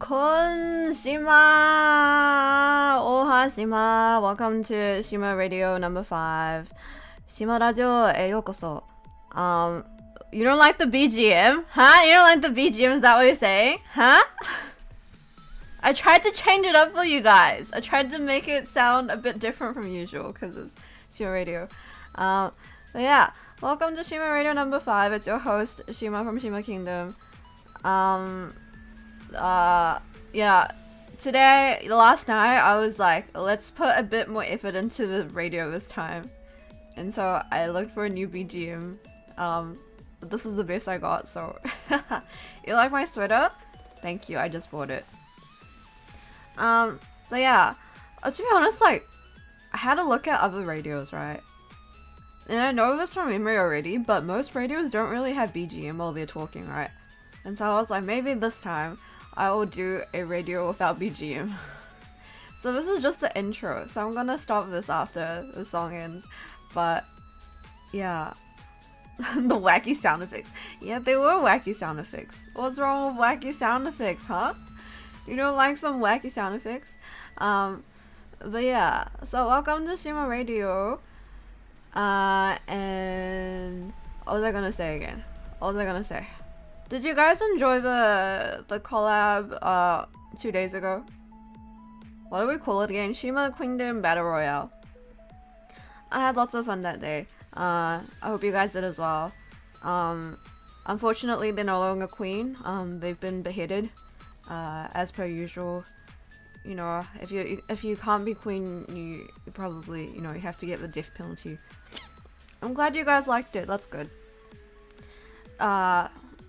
Shima! Oha Shima! Welcome to Shima Radio number 5. Shima Radio へようこそ. You don't like the BGM? Huh? You don't like the BGM? Is that what you're saying? Huh? I tried to change it up for you guys. I tried to make it sound a bit different from usual because it's Shima Radio. But yeah, welcome to Shima Radio number 5. It's your host, Shima from Shima Kingdom. Yeah, today, last night, I was like, let's put a bit more effort into the radio this time. And so I looked for a new BGM. But this is the best I got, so. You like my sweater? Thank you, I just bought it. But yeah, to be honest, like, I had a look at other radios, right? And I know this from memory already, but most radios don't really have BGM while they're talking, right? And so I was like, maybe this time I will do a radio without BGM. So this is just the intro, so I'm gonna stop this after the song ends. But yeah, the wacky sound effects. Yeah, they were wacky sound effects. What's wrong with wacky sound effects, huh? You don't like some wacky sound effects? But yeah, so welcome to Shima Radio. And what was I gonna say again? What was I gonna say? Did you guys enjoy the collab 2 days ago? What do we call it again? Shima Kingdom Battle Royale. I had lots of fun that day. I hope you guys did as well. Unfortunately, they're no longer queen. They've been beheaded, as per usual. You know, if you can't be queen, you probably, you have to get the death penalty. I'm glad you guys liked it. That's good.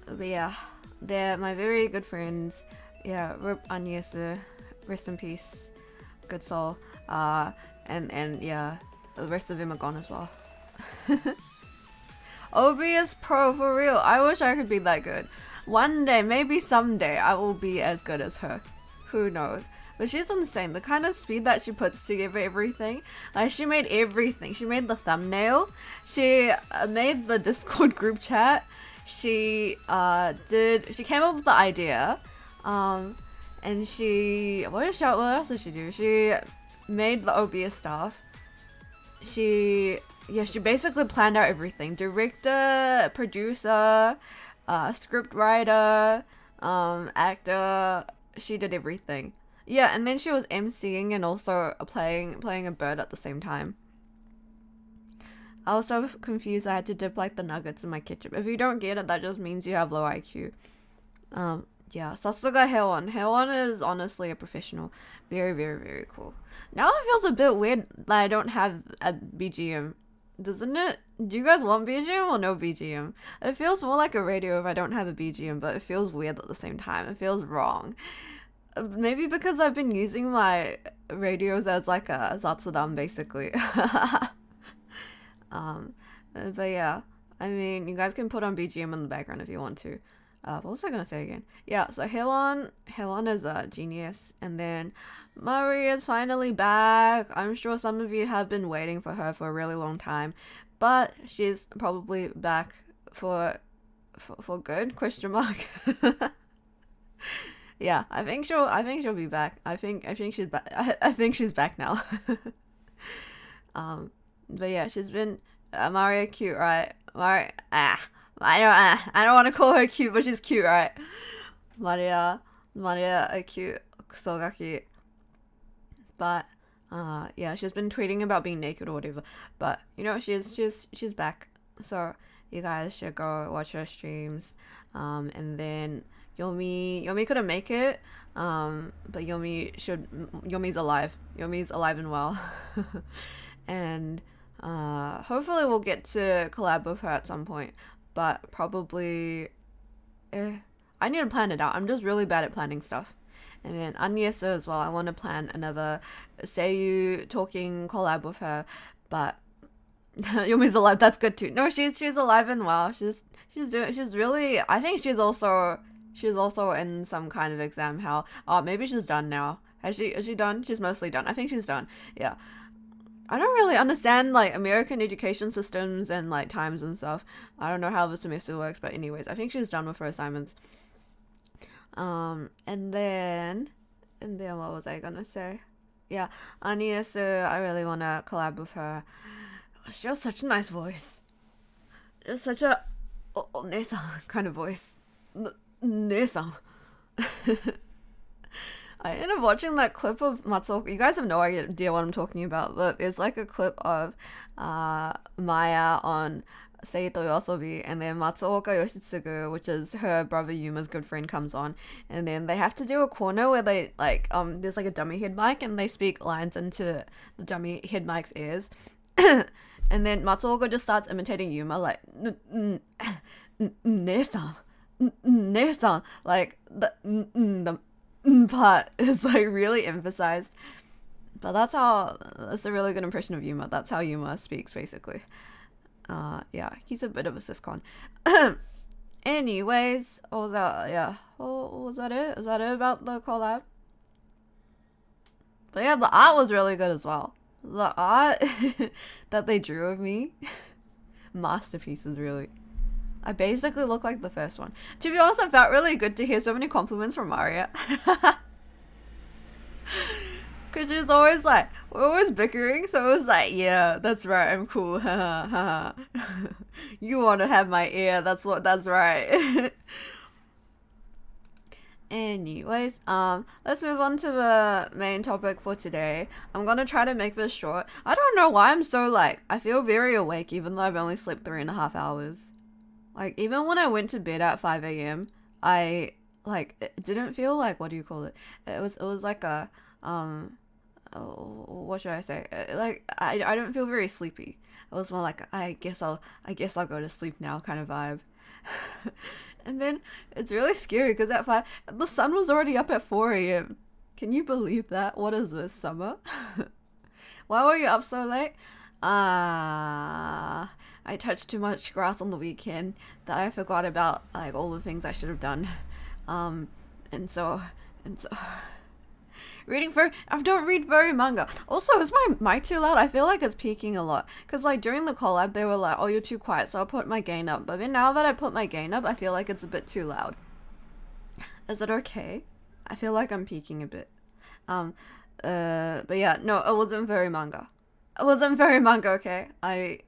But yeah, they're my very good friends. Yeah, Rip Agnes, rest in peace, good soul. And yeah, the rest of them are gone as well. OBS Pro, for real. I wish I could be that good. One day, maybe someday, I will be as good as her. Who knows? But she's insane. The kind of speed that she puts together everything. Like, she made everything. She made the thumbnail. She made the Discord group chat. She came up with the idea. And what else did she do? She made the OBS stuff. She basically planned out everything. Director, producer, script writer, actor. She did everything. Yeah, and then she was emceeing and also playing a bird at the same time. I was so confused I had to dip like the nuggets in my ketchup. If you don't get it, that just means you have low IQ. Yeah, Sasuga Hewon. Hewon is honestly a professional. Very, very, very cool. Now it feels a bit weird that I don't have a BGM. Doesn't it? Do you guys want BGM or no BGM? It feels more like a radio if I don't have a BGM, but it feels weird at the same time. It feels wrong. Maybe because I've been using my radios as like a Zatsudan, basically. But yeah, I mean, you guys can put on BGM in the background if you want to. What was I gonna say again? Yeah, so Hewon is a genius, and then Marie is finally back. I'm sure some of you have been waiting for her for a really long time, but she's probably back for good? Question mark. Yeah, I think she'll be back. I think she's back. I think she's back now. But yeah, she's been Maria cute, right? I don't want to call her cute, but she's cute, right? Maria a cute Kusogaki. But yeah, she's been tweeting about being naked or whatever. But she's back. So you guys should go watch her streams. And then Yomi couldn't make it. But Yomi's alive. Yomi's alive and well. And hopefully we'll get to collab with her at some point, but probably I need to plan it out. I'm just really bad at planning stuff. And then Agnes as well, I want to plan another Seiyu talking collab with her, but Yumi's alive. That's good too. No, she's alive and well. She's really. I think she's also in some kind of exam hell. Oh, maybe she's done now. Is she done? She's mostly done. I think she's done. Yeah. I don't really understand like American education systems and like times and stuff. I don't know how the semester works, but anyways, I think she's done with her assignments. And then what was I gonna say? Yeah, Aniyasu, I really wanna collab with her. She has such a nice voice. Just such a Nesan kind of voice. Nesan. I ended up watching that clip of Matsuoka. You guys have no idea what I'm talking about, but it's like a clip of Maya on Seito Yosobi, and then Matsuoka Yoshitsugu, which is her brother Yuma's good friend, comes on, and then they have to do a corner where they there's like a dummy head mic, and they speak lines into the dummy head mic's ears, and then Matsuoka just starts imitating Yuma like Nesan, Nesan, like the part is like really emphasized. But that's a really good impression of Yuma. That's how Yuma speaks, basically. Yeah, he's a bit of a siscon. Anyways, what was that? Yeah, was that it? Is that it about the collab? But yeah, the art was really good as well. The art that they drew of me, masterpieces, really. I basically look like the first one. To be honest, it felt really good to hear so many compliments from Maria. Because she's always like, we're always bickering, so it was like, yeah, that's right, I'm cool. You want to have my ear, that's right. Anyways, let's move on to the main topic for today. I'm gonna try to make this short. I don't know why I'm so I feel very awake even though I've only slept 3.5 hours. Like, even when I went to bed at 5 a.m., I, it didn't feel like, what do you call it? It was like a, what should I say? I don't feel very sleepy. It was more like, I guess I'll go to sleep now kind of vibe. And then it's really scary because at 5, the sun was already up at 4 a.m. Can you believe that? What is this, summer? Why were you up so late? I touched too much grass on the weekend that I forgot about all the things I should have done. And so I don't read very manga. Also, is my mic too loud? I feel like it's peaking a lot. Because during the collab, they were like, oh, you're too quiet, so I'll put my gain up. But then now that I put my gain up, I feel like it's a bit too loud. Is it okay? I feel like I'm peaking a bit. But yeah, no, it wasn't very manga. It wasn't very manga, okay? I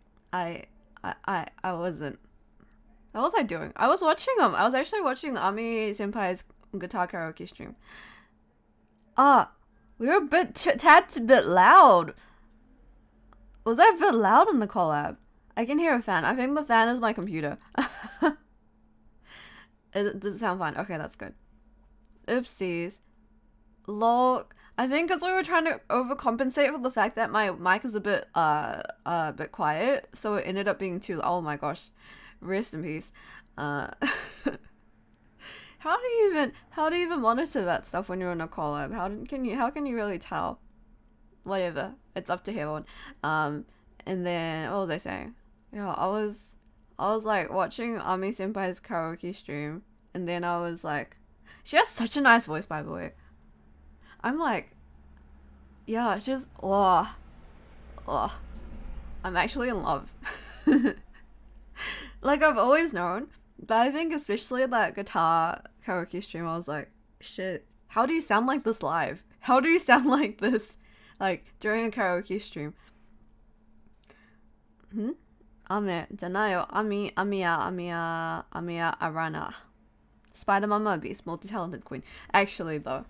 wasn't. What was I doing? I was actually watching Ami Senpai's guitar karaoke stream. We were a tad bit loud. Was I a bit loud in the collab? I can hear a fan. I think the fan is my computer. Does it sound fine? Okay, that's good. Oopsies. Lol. I think because we were trying to overcompensate for the fact that my mic is a bit quiet, so it ended up being too. Oh my gosh, rest in peace. How do you even monitor that stuff when you're in a collab? How can you really tell? Whatever, it's up to everyone. And then what was I saying? Yeah, I was watching Ami Senpai's karaoke stream, and then I was like, she has such a nice voice, by the way. I'm like, yeah, she's, I'm actually in love. I've always known, but I think especially that guitar karaoke stream, I was like, shit, how do you sound like this live? How do you sound like this, during a karaoke stream? Ame, janayo, Amiya, Arana. Spider Mama Beast, multi-talented queen. Actually, though,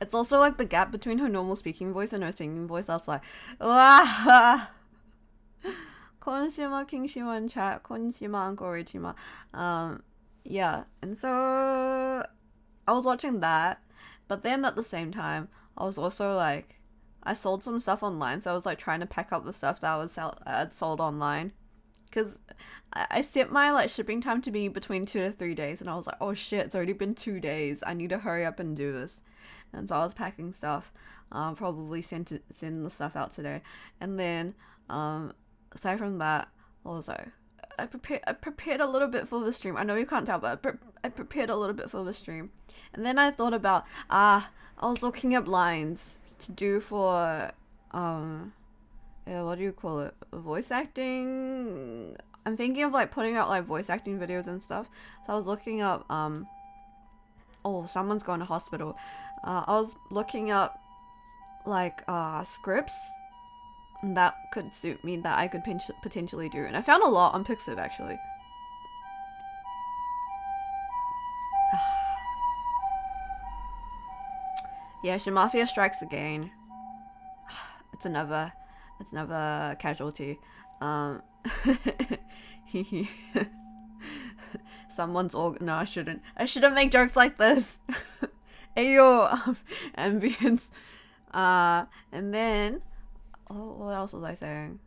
it's also the gap between her normal speaking voice and her singing voice. That's Wah! Konshima, Kingshima in chat. Konshima, Uncle Richima. Yeah, and so I was watching that, but then at the same time, I was also I sold some stuff online, so I was trying to pack up the stuff that I had sold online. Because I set my shipping time to be between 2 to 3 days, and I was like, oh shit, it's already been 2 days. I need to hurry up and do this. And so I was packing stuff. Probably send the stuff out today. And then aside from that, I prepared a little bit for the stream. I know you can't tell, but I prepared a little bit for the stream. And then I thought about I was looking up lines to do for what do you call it? Voice acting. I'm thinking of putting out voice acting videos and stuff. So I was looking up Oh, someone's going to hospital. I was looking up like scripts that could suit me that I could potentially do, and I found a lot on Pixiv actually. Yeah, Shimafia strikes again. It's another casualty. Someone's all no, I shouldn't make jokes like this. Ayo, ambience. And then what else was I saying?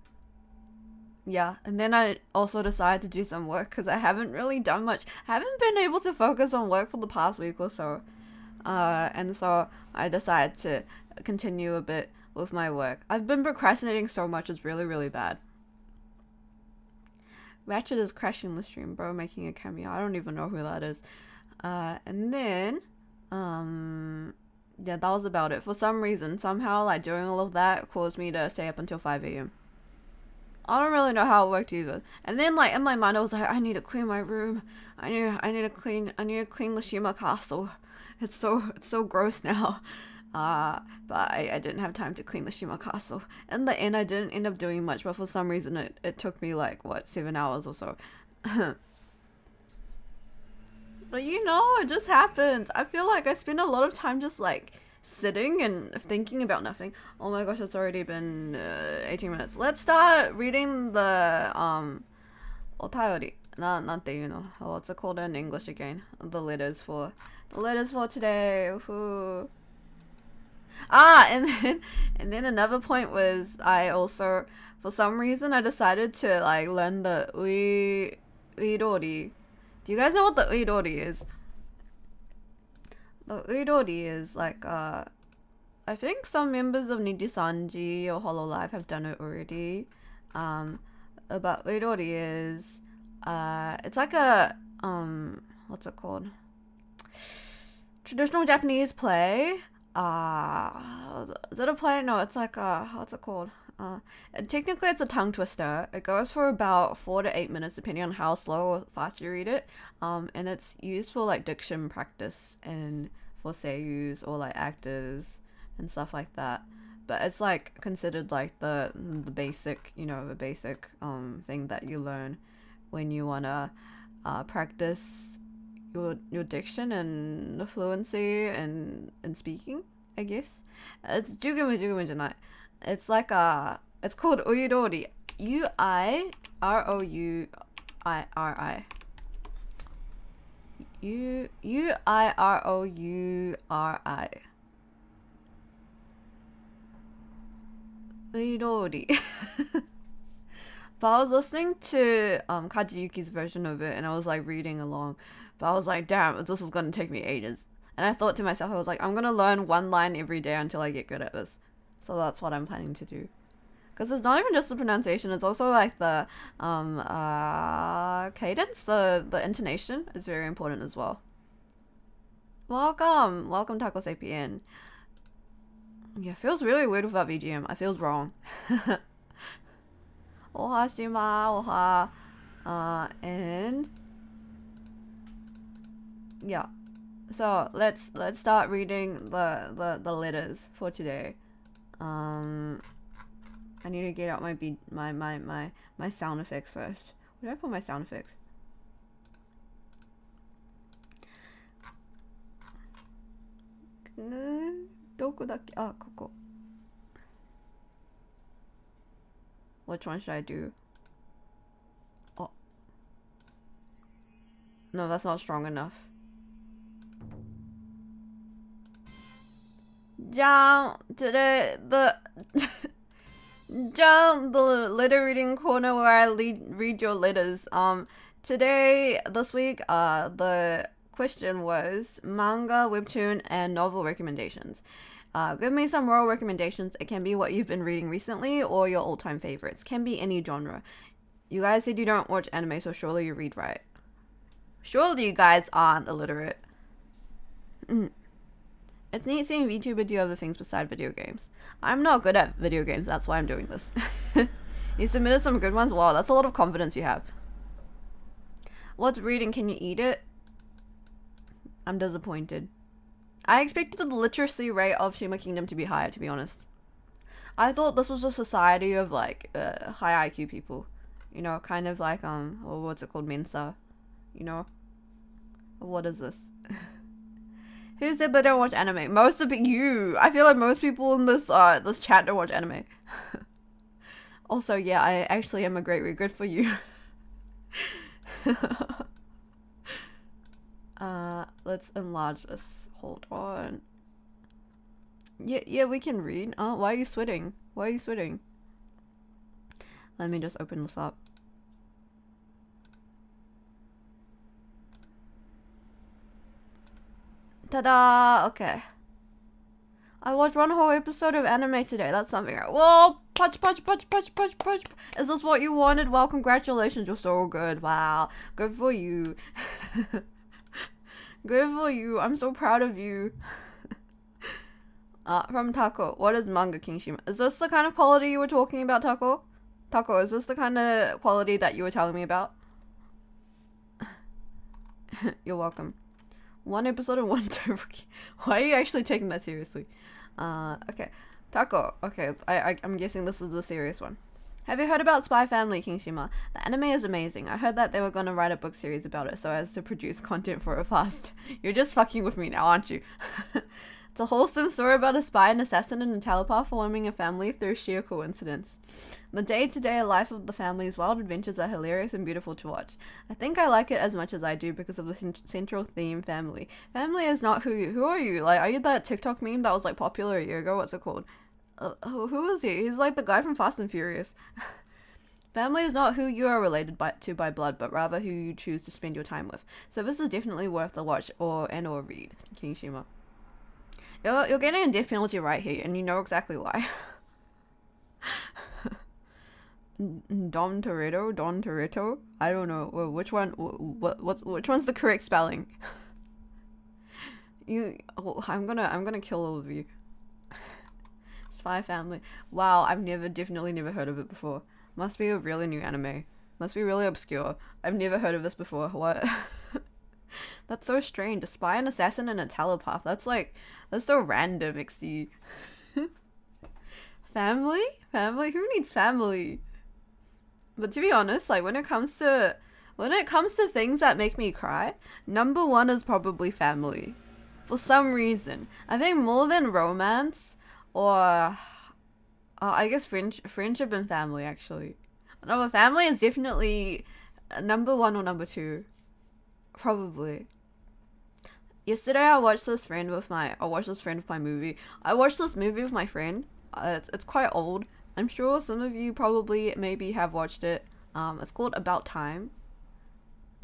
Yeah, and then I also decided to do some work because I haven't really done much. I haven't been able to focus on work for the past week or so. And so I decided to continue a bit with my work. I've been procrastinating so much, it's really, really bad. Ratchet is crashing the stream, bro, making a cameo. I don't even know who that is. And then, yeah, that was about it. For some reason, somehow, like, doing all of that caused me to stay up until 5 a.m. I don't really know how it worked either. And then, like, in my mind, I was like, I need to clean my room. I need to clean the Shima castle. It's so gross now. But I didn't have time to clean the Shima castle. In the end, I didn't end up doing much, but for some reason, it took me, like, what, 7 hours or so. But you know, it just happens. I feel like I spend a lot of time just, like, sitting and thinking about nothing. Oh my gosh, it's already been 18 minutes. Let's start reading the otayori. Not the, you know, what's it called in English again? The letters for today. Woohoo. And then another point was I also, for some reason, I decided to like learn the uidori. Do you guys know what the uidori is? The uidori is like I think some members of Nijisanji or Hololive have done it already. But uidori is it's like a what's it called? Traditional Japanese play. Is it a play? No, it's like what's it called? Technically it's a tongue twister. It goes for about 4 to 8 minutes depending on how slow or fast you read it. And it's used for like diction practice and for seiyus or like actors and stuff like that. But it's like considered like the basic, you know, the basic thing that you learn when you wanna practice your diction and the fluency and speaking, I guess. It's jugumu janai. It's like it's called uirori. Uirouri. Uirouri. Uirori. But I was listening to Kajiyuki's version of it and I was like reading along. But I was like, damn, this is gonna take me ages. And I thought to myself, I was like, I'm gonna learn one line every day until I get good at this. So that's what I'm planning to do. Because it's not even just the pronunciation, it's also like the cadence, the intonation is very important as well. Welcome Taco Sapien. Yeah, it feels really weird without VGM. I feels wrong. Oha Shima, oha. And yeah. So let's start reading the letters for today. I need to get out my sound effects first. Where did I put my sound effects? Dokudakke? Ah, koko. Which one should I do? Oh. No, that's not strong enough. Today the letter reading corner where I read your letters. Today, this week, the question was manga, webtoon, and novel recommendations. Give me some raw recommendations. It can be what you've been reading recently or your all-time favorites. Can be any genre. You guys said you don't watch anime, so surely you read right. Surely you guys aren't illiterate. It's neat seeing VTuber do other things beside video games. I'm not good at video games, that's why I'm doing this. You submitted some good ones? Wow, that's a lot of confidence you have. What's reading? Can you eat it? I'm disappointed. I expected the literacy rate of Shima Kingdom to be higher, to be honest. I thought this was a society of like high IQ people, you know, kind of like or what's it called, Mensa, you know. What is this? Who said they don't watch anime? Most of you. I feel like most people in this this chat don't watch anime. Also, yeah, I actually am a great read. Good for you. Let's enlarge this. Hold on. Yeah, we can read. Oh, why are you sweating? Why are you sweating? Let me just open this up. Ta-da! Okay. I watched one whole episode of anime today. That's something. Whoa! Punch. Is this what you wanted? Well, congratulations. You're so good. Wow. Good for you. Good for you. I'm so proud of you. From Taco. What is manga, King Shima? Is this the kind of quality you were talking about, Taco? Taco, is this the kind of quality that you were telling me about? You're welcome. One episode and one turbo. Why are you actually taking that seriously? Okay. Taco. Okay, I'm guessing this is the serious one. Have you heard about Spy Family, King Shima? The anime is amazing. I heard that they were gonna write a book series about it so as to produce content for it fast. You're just fucking with me now, aren't you? It's a wholesome story about a spy, an assassin, and a telepath forming a family through sheer coincidence. The day-to-day life of the family's wild adventures are hilarious and beautiful to watch. I think I like it as much as I do because of the central theme, family. Family is not who are you? Like, are you that TikTok meme that was like popular a year ago? What's it called? Who is he? He's like the guy from Fast and Furious. Family is not who you are related to by blood, but rather who you choose to spend your time with. So this is definitely worth a watch or read, King Shima. You're getting a death penalty right here, and you know exactly why. Don Toretto? I don't know. Well, which one? Which one's the correct spelling? I'm gonna kill all of you. Spy Family. Wow, I've definitely never heard of it before. Must be a really new anime. Must be really obscure. I've never heard of this before. What? That's so strange. A spy, an assassin, and a telepath. That's so random, XD. Family? Who needs family? But to be honest, like when it comes to things that make me cry, number one is probably family. For some reason. I think more than romance or I guess friendship and family actually. No, but family is definitely number one or number two. Probably. Yesterday I watched this movie. I watched this movie with my friend. It's quite old. I'm sure some of you probably maybe have watched it. It's called About Time.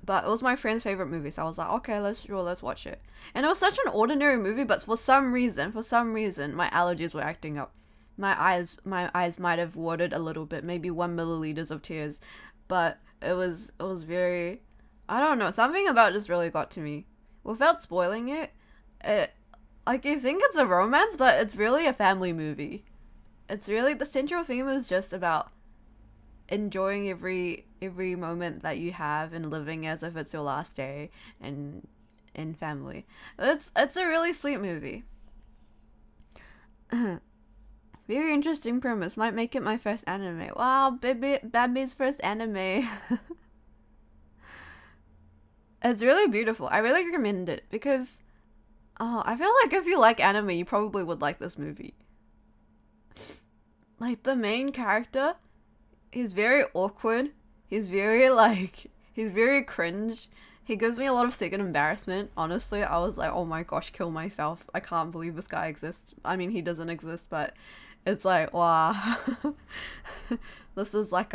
But it was my friend's favorite movie, so I was like, okay, let's watch it. And it was such an ordinary movie, but for some reason, my allergies were acting up. My eyes might have watered a little bit, maybe 1 milliliters of tears, but it was very, I don't know, something about it just really got to me. Without spoiling it, like you think it's a romance, but it's really a family movie. It's really, the central theme is just about enjoying every moment that you have and living as if it's your last day and in family. It's a really sweet movie. Very interesting premise. Might make it my first anime. Wow, Baby's first anime. It's really beautiful. I really recommend it because I feel like if you like anime, you probably would like this movie. Like the main character, he's very awkward. He's very cringe. He gives me a lot of second embarrassment. Honestly, I was like, oh my gosh, kill myself. I can't believe this guy exists. I mean, he doesn't exist, but it's like, wow. This is like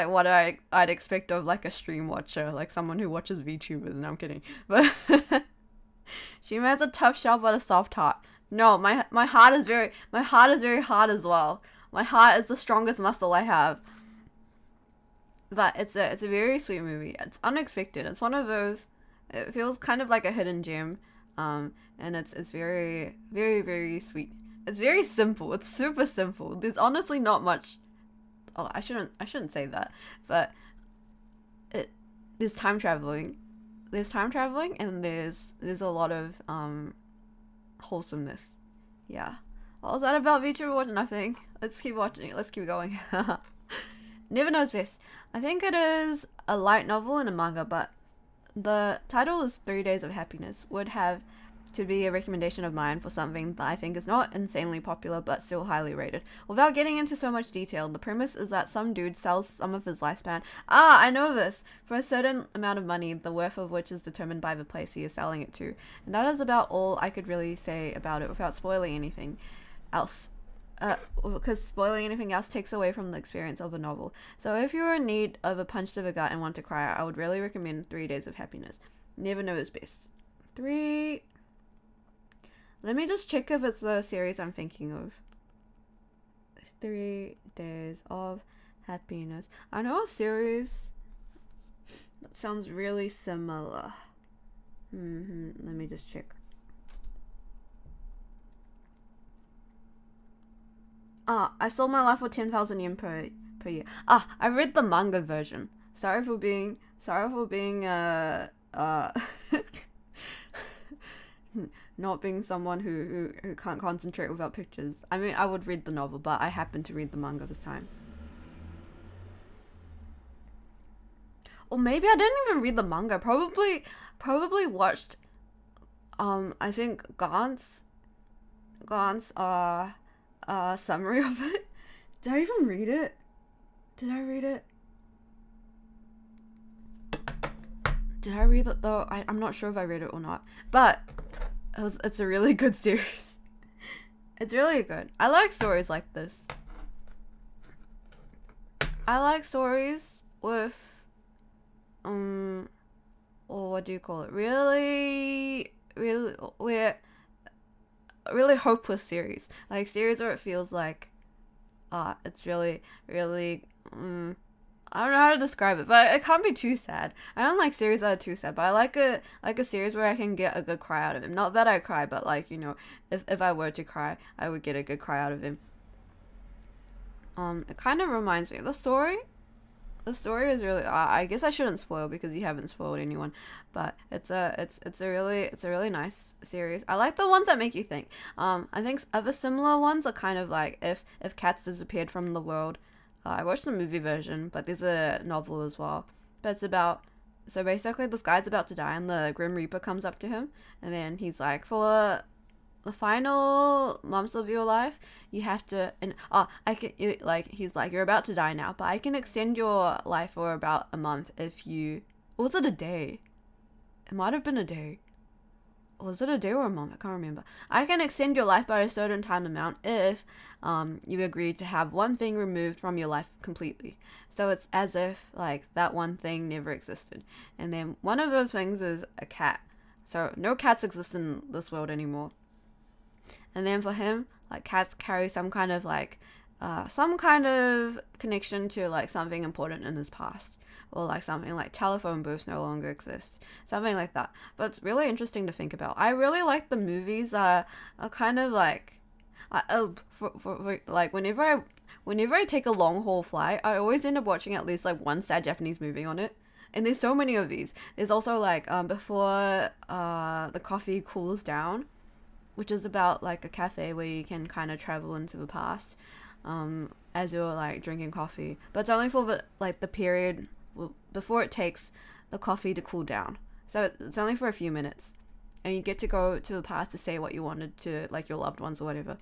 what I'd expect of like a stream watcher, like someone who watches VTubers. No, I'm kidding. But Shima has a tough shell but a soft heart. No, my heart is very hard as well. My heart is the strongest muscle I have. But it's a very sweet movie. It's unexpected. It's one of those. It feels kind of like a hidden gem, and it's very, very, very sweet. It's very simple. It's super simple. There's honestly not much. Oh, I shouldn't say that. But there's time traveling. there's time traveling and there's a lot of wholesomeness. Yeah. What was that about, VTuber? Nothing. Let's keep watching it. Let's keep going. Never Knows Best. I think it is a light novel and a manga, but the title is 3 Days of Happiness. Would have to be a recommendation of mine for something that I think is not insanely popular but still highly rated. Without getting into so much detail, the premise is that some dude sells some of his lifespan. I know this! For a certain amount of money, the worth of which is determined by the place he is selling it to. And that is about all I could really say about it without spoiling anything else. Because spoiling anything else takes away from the experience of the novel. So if you're in need of a punch to the gut and want to cry, I would really recommend 3 Days of Happiness. Never Knows Best. 3... Let me just check if it's the series I'm thinking of. 3 Days of Happiness. I know a series that sounds really similar. Let me just check. I sold my life for 10,000 yen per year. I read the manga version. Sorry for being not being someone who can't concentrate without pictures. I mean, I would read the novel, but I happened to read the manga this time. Or maybe I didn't even read the manga. Probably watched I think Gaunt's summary of it. Did I even read it? Did I read it? Did I read it though? I'm not sure if I read it or not. But it's a really good series. It's really good. I like stories like this. I like stories with or what do you call it? Really hopeless series. Like series where it feels like it's really I don't know how to describe it, but it can't be too sad. I don't like series that are too sad, but I like a series where I can get a good cry out of him. Not that I cry, but like, you know, if I were to cry, I would get a good cry out of him. It kind of reminds me, the story is really I guess I shouldn't spoil because you haven't spoiled anyone, but it's a really nice series. I like the ones that make you think. I think other similar ones are kind of like if cats disappeared from the world. I watched the movie version, but there's a novel as well. But it's about, so basically this guy's about to die and the Grim Reaper comes up to him and then he's like, for the final months of your life, you have to, and he's like, you're about to die now, but I can extend your life for about a month if you, or was it a day? It might have been a day. Was it a day or a month? I can't remember. I can extend your life by a certain time amount if you agree to have one thing removed from your life completely. So it's as if like that one thing never existed. And then one of those things is a cat. So no cats exist in this world anymore. And then for him, like cats carry some kind of connection to like something important in his past. Or like something like telephone booths no longer exist. Something like that. But it's really interesting to think about. I really like the movies are kind of like for like whenever I take a long haul flight, I always end up watching at least like one sad Japanese movie on it. And there's so many of these. There's also like before the coffee cools down, which is about like a cafe where you can kind of travel into the past as you're like drinking coffee. But it's only for the period before it takes the coffee to cool down. So it's only for a few minutes. And you get to go to the past to say what you wanted to like your loved ones or whatever.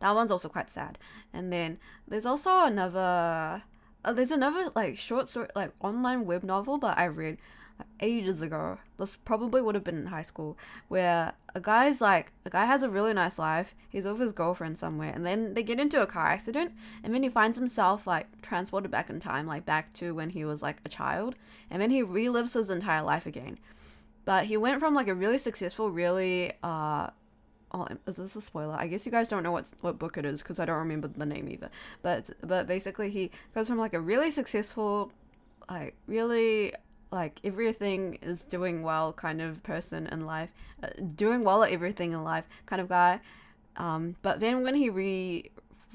That one's also quite sad. And then there's also another like short story, like online web novel that I read ages ago. This probably would have been in high school, where a guy has a really nice life. He's with his girlfriend somewhere, and then they get into a car accident, and then he finds himself like transported back in time, like back to when he was like a child, and then he relives his entire life again. But he went from like a really successful, really oh, is this a spoiler? I guess you guys don't know what book it is because I don't remember the name either. But basically he goes from like a really successful, like really like everything is doing well kind of person in life, doing well at everything in life kind of guy. But then when he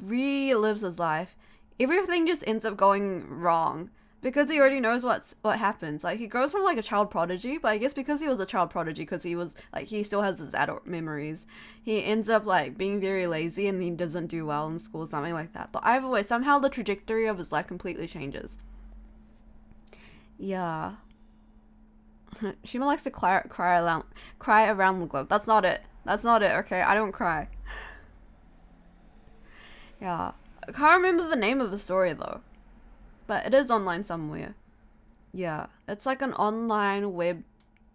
relives his life, everything just ends up going wrong because he already knows what happens. Like, he goes from like a child prodigy, but I guess because he was a child prodigy, because he was like, he still has his adult memories, he ends up like being very lazy and he doesn't do well in school, something like that. But either way, somehow the trajectory of his life completely changes. Yeah. Shima likes to cry around the globe. That's not it. Okay, I don't cry. Yeah, I can't remember the name of the story though, but it is online somewhere. Yeah, it's like an online web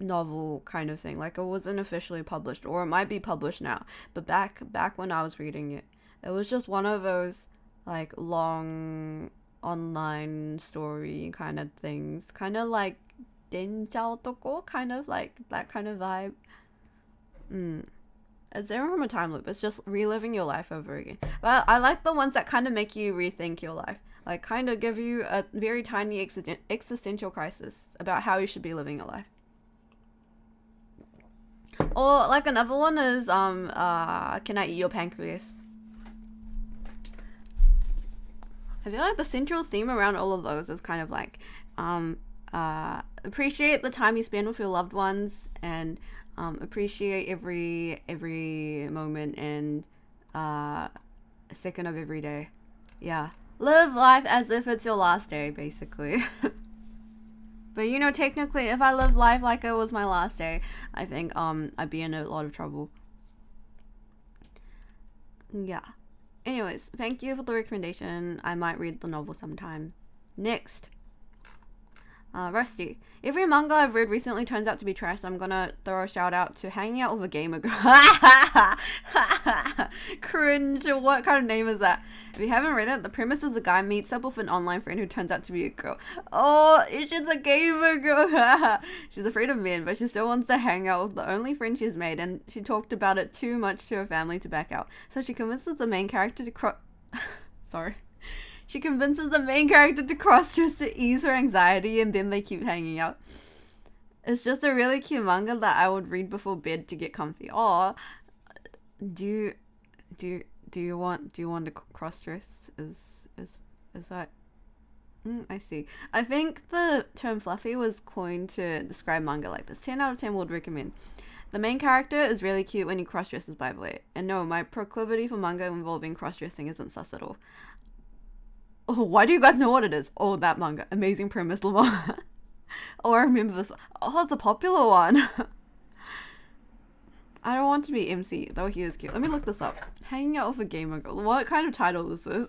novel kind of thing. Like, it wasn't officially published, or it might be published now. But back when I was reading it, it was just one of those like long online story kind of things, kind of like Denjao Toko, kind of like that kind of vibe. It's different from a time loop. It's just reliving your life over again. But I like the ones that kind of make you rethink your life. Like, kind of give you a very tiny existential crisis about how you should be living your life. Or, like, another one is, Can I Eat Your Pancreas? I feel like the central theme around all of those is kind of like, appreciate the time you spend with your loved ones, and appreciate every moment and second of every day. Yeah, live life as if it's your last day, basically. But you know, technically, if I lived life like it was my last day, I think I'd be in a lot of trouble. Yeah. Anyways, thank you for the recommendation. I might read the novel sometime. Next. Rusty. Every manga I've read recently turns out to be trash, so I'm gonna throw a shout out to Hanging Out with a Gamer Girl. Cringe. What kind of name is that? If you haven't read it, the premise is a guy meets up with an online friend who turns out to be a girl. Oh, she's a gamer girl. She's afraid of men, but she still wants to hang out with the only friend she's made, and she talked about it too much to her family to back out. So she convinces the main character to She convinces the main character to cross-dress to ease her anxiety, and then they keep hanging out. It's just a really cute manga that I would read before bed to get comfy. Aw, do you want to cross-dress? Is that? I see. I think the term fluffy was coined to describe manga like this. 10 out of 10 would recommend. The main character is really cute when he cross-dresses, by the way. And no, my proclivity for manga involving cross-dressing isn't sus at all. Oh, why do you guys know what it is? Oh, that manga. Amazing premise, Lamar. Oh, I remember this. Oh, it's a popular one. I don't want to be MC, though he is cute. Let me look this up. Hanging Out with a Gamer Girl. What kind of title is this?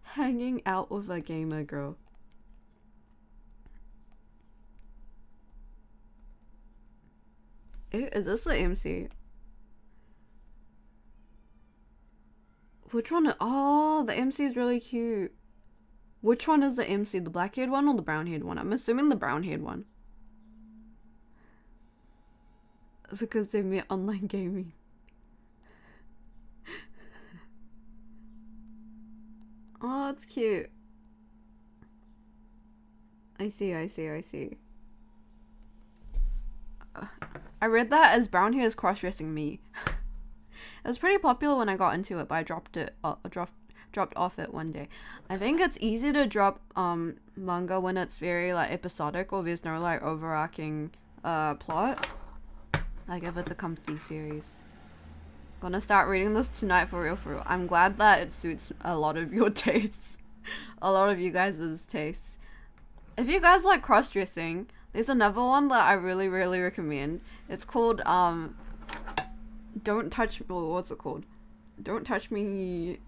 Hanging Out with a Gamer Girl. Is this the MC? Which one? Oh, the MC is really cute. Which one is the MC? The black-haired one or the brown-haired one? I'm assuming the brown-haired one. Because they met online gaming. Oh, it's cute. I see. I read that as brown hair is cross-dressing me. It was pretty popular when I got into it, but I dropped off it one day. I think it's easy to drop manga when it's very like episodic or there's no like overarching plot. Like if it's a comfy series. Gonna start reading this tonight for real. I'm glad that it suits a lot of your tastes. A lot of you guys' tastes. If you guys like cross-dressing, there's another one that I really, really recommend. It's called Don't Touch, well, what's it called? Don't Touch Me,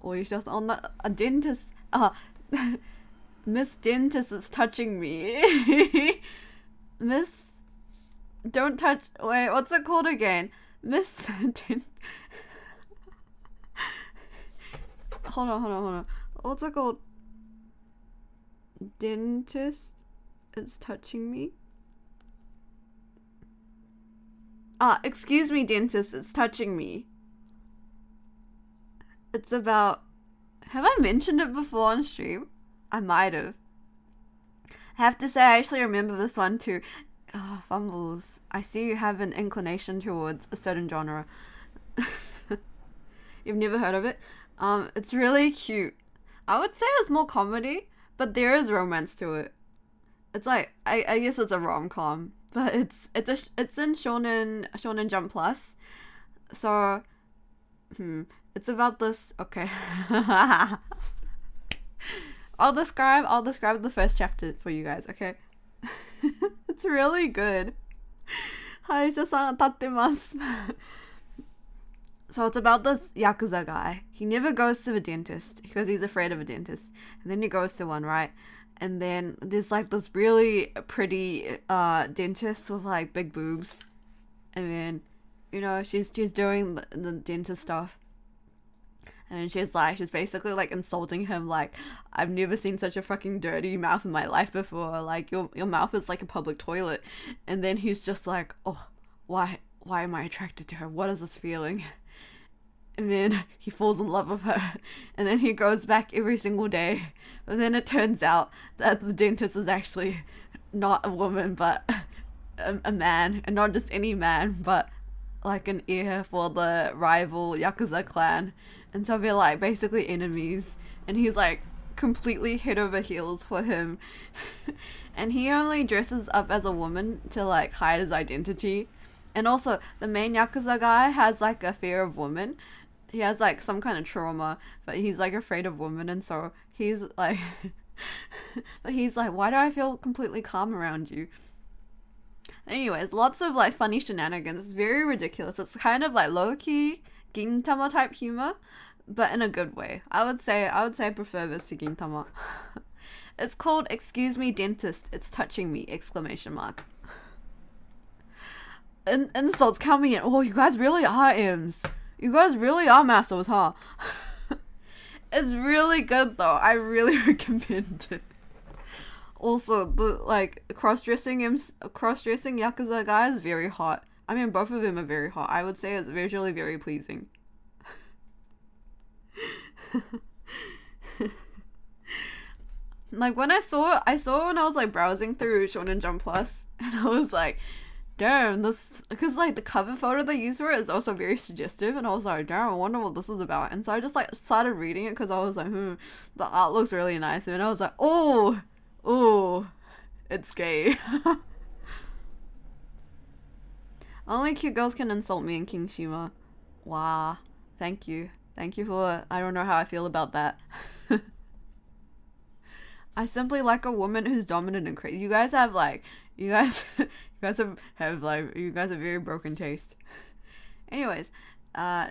or you just on the, a dentist, Miss Dentist is touching me. Don't touch, wait, what's it called again? Hold on. What's it called? Dentist is touching me? Excuse me, dentist, it's touching me. It's about... Have I mentioned it before on stream? I might have. I have to say, I actually remember this one too. Oh, fumbles. I see you have an inclination towards a certain genre. You've never heard of it? It's really cute. I would say it's more comedy, but there is romance to it. It's like I guess it's a rom-com, but it's in Shonen Jump Plus. So it's about this. Okay. I'll describe the first chapter for you guys, okay? It's really good. 歯医者さん当たってます So it's about this Yakuza guy. He never goes to a dentist because he's afraid of a dentist. And then he goes to one, right? And then there's like this really pretty dentist with like big boobs. And then, you know, she's doing the dentist stuff. And she's basically like insulting him, like, I've never seen such a fucking dirty mouth in my life before. Like, your mouth is like a public toilet. And then he's just like, oh, why am I attracted to her? What is this feeling? And then he falls in love with her. And then he goes back every single day. But then it turns out that the dentist is actually not a woman, but a man. And not just any man, but like an heir for the rival Yakuza clan. And so they're like basically enemies. And he's like completely head over heels for him. And he only dresses up as a woman to like hide his identity. And also the main Yakuza guy has like a fear of women. He has like some kind of trauma, but he's like afraid of women. And so he's like but he's like, why do I feel completely calm around you? Anyways, lots of like funny shenanigans. It's very ridiculous. It's kind of like low-key Gintama type humor, but in a good way. I would say I prefer this to Gintama. It's called Excuse Me Dentist, It's Touching Me! Exclamation mark. Insults coming in. Oh, you guys really are M's. You guys really are masters, huh? It's really good though. I really recommend it. Also, the like cross-dressing Yakuza guy is very hot. I mean, both of them are very hot. I would say it's visually very pleasing. Like when I saw when I was like browsing through Shonen Jump Plus, and I was like, damn, this, because like the cover photo they used for it is also very suggestive, and I was like, damn, I wonder what this is about. And so I just like started reading it because I was like, the art looks really nice, and I was like, oh, it's gay. Only cute girls can insult me in King Shima. Wow, thank you for, I don't know how I feel about that. I simply like a woman who's dominant and crazy. You guys have very broken taste. Anyways,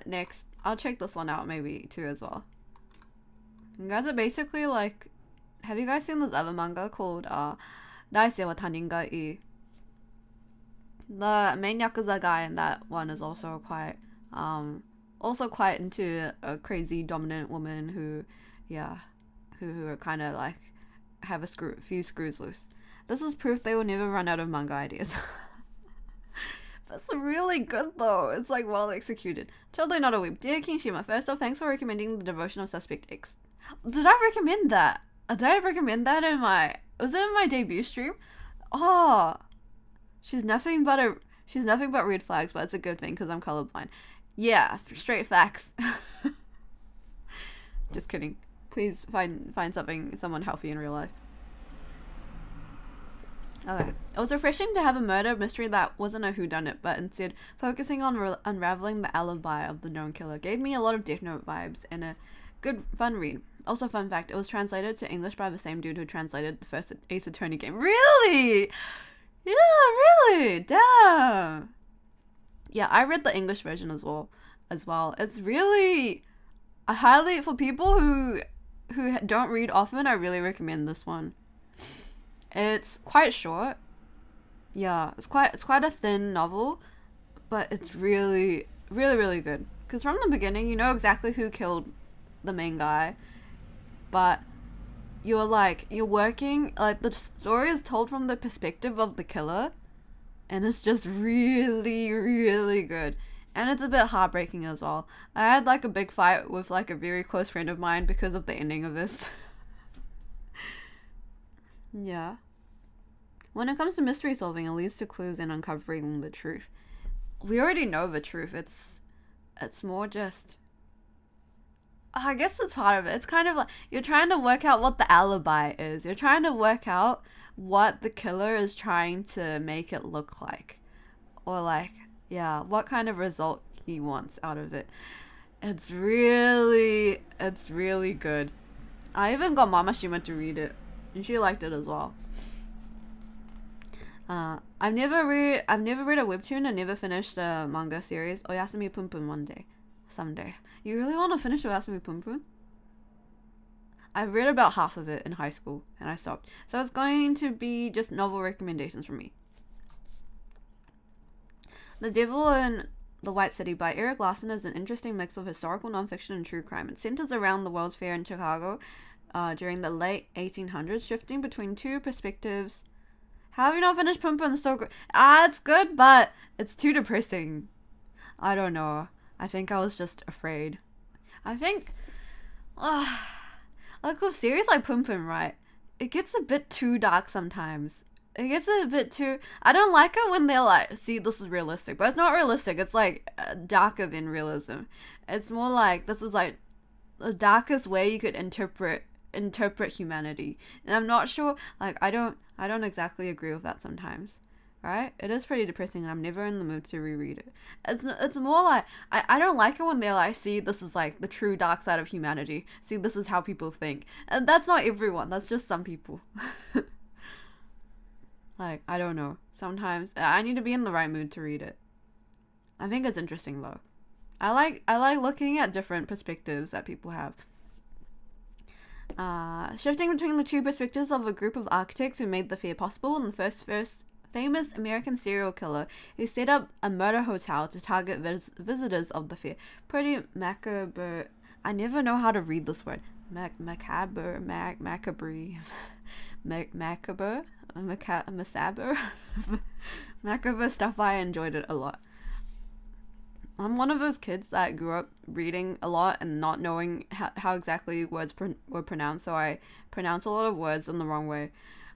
next, I'll check this one out maybe too as well. You guys are basically like, have you guys seen this other manga called Daisei wa Tanin ga ii? The main Yakuza guy in that one is also quite into a crazy dominant woman who are kind of like have a few screws loose. This is proof they will never run out of manga ideas. That's really good though. It's like well executed. Totally not a weeb. Dear King Shima, first off, thanks for recommending The Devotion of Suspect X. Did I recommend that? Was it in my debut stream? Oh, she's nothing but red flags, but it's a good thing because I'm colorblind. Yeah, straight facts. Just kidding. Please find someone healthy in real life. Okay. It was refreshing to have a murder mystery that wasn't a whodunit, but instead focusing on unraveling the alibi of the known killer. Gave me a lot of Death Note vibes and a good fun read. Also, fun fact, it was translated to English by the same dude who translated the first Ace Attorney game. Really? Yeah, really? Damn. Yeah, I read the English version as well. It's really, for people who don't read often, I really recommend this one. It's quite short. Yeah, it's quite a thin novel, but it's really, really, really good. Because from the beginning, you know exactly who killed the main guy, but you're working, like, the story is told from the perspective of the killer, and it's just really, really good. And it's a bit heartbreaking as well. I had like a big fight with like a very close friend of mine because of the ending of this. Yeah. When it comes to mystery solving, it leads to clues and uncovering the truth. We already know the truth. It's more just I guess it's part of it. It's kind of like you're trying to work out what the alibi is. You're trying to work out what the killer is trying to make it look like. Or like, yeah, what kind of result he wants out of it. It's really good. I even got Mama Shima to read it, and she liked it as well. I've never read a webtoon and never finished a manga series. Oyasumi Pun Pun one day. Someday. You really want to finish Oyasumi Pun Pun? I read about half of it in high school, and I stopped. So it's going to be just novel recommendations from me. The Devil in the White City by Eric Larson is an interesting mix of historical nonfiction and true crime. It centers around the World's Fair in Chicago during the late 1800s, shifting between two perspectives. How have you not finished Pum Pum? It's so good. It's good, but it's too depressing. I don't know. I think I was just afraid. I think, like with series like Pum Pum, right? It gets a bit too dark sometimes. It gets a bit too... I don't like it when they're like, see, this is realistic. But it's not realistic. It's like darker than realism. It's more like, this is like the darkest way you could interpret humanity. And I'm not sure, like, I don't exactly agree with that sometimes. Right? It is pretty depressing and I'm never in the mood to reread it. It's more like, I don't like it when they're like, see, this is like the true dark side of humanity. See, this is how people think. And that's not everyone. That's just some people. Like, I don't know. Sometimes I need to be in the right mood to read it. I think it's interesting though. I like looking at different perspectives that people have. Shifting between the two perspectives of a group of architects who made the fair possible, and the first famous American serial killer who set up a murder hotel to target visitors of the fair. Pretty macabre. I never know how to read this word. Macabre. Macabre stuff. I enjoyed it a lot. I'm one of those kids that grew up reading a lot and not knowing how exactly words were pronounced, so I pronounce a lot of words in the wrong way.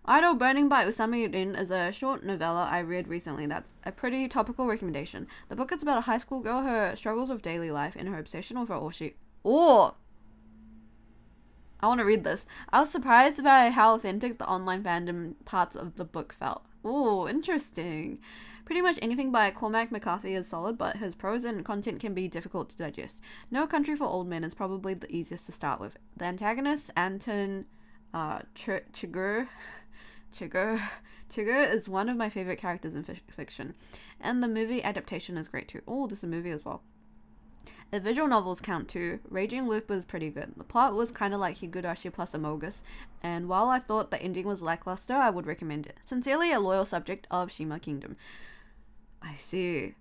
Idol Burning by Usami Rin is a short novella I read recently that's a pretty topical recommendation. The book is about a high school girl, her struggles of daily life, and her obsession with her I want to read this. I was surprised by how authentic the online fandom parts of the book felt. Interesting. Pretty much anything by Cormac McCarthy is solid, but his prose and content can be difficult to digest. No Country for Old Men is probably the easiest to start with. The antagonist, Anton Chigurh is one of my favorite characters in fiction, and the movie adaptation is great too. There's a movie as well. The visual novels count too. Raging Loop was pretty good. The plot was kind of like Higurashi plus Amogus, and while I thought the ending was lackluster, I would recommend it. Sincerely, a loyal subject of Shima Kingdom. I see.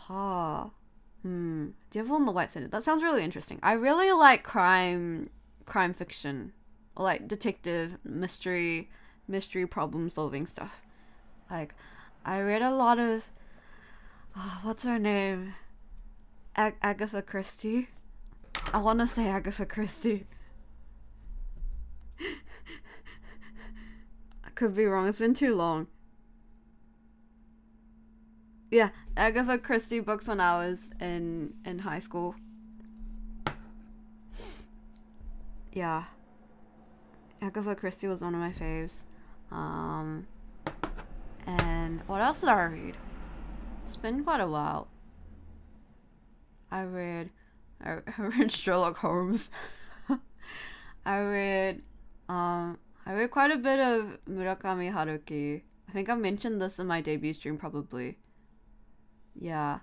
Devil in the White City. That sounds really interesting. I really like crime fiction, or like detective, mystery problem solving stuff. Like, I read a lot of what's her name? Agatha Christie. I want to say Agatha Christie. I could be wrong. It's been too long. Yeah, Agatha Christie books when I was in high school. Yeah. Agatha Christie was one of my faves. And what else did I read? It's been quite a while. I read Sherlock Holmes. I read quite a bit of Murakami Haruki. I think I mentioned this in my debut stream probably. Yeah.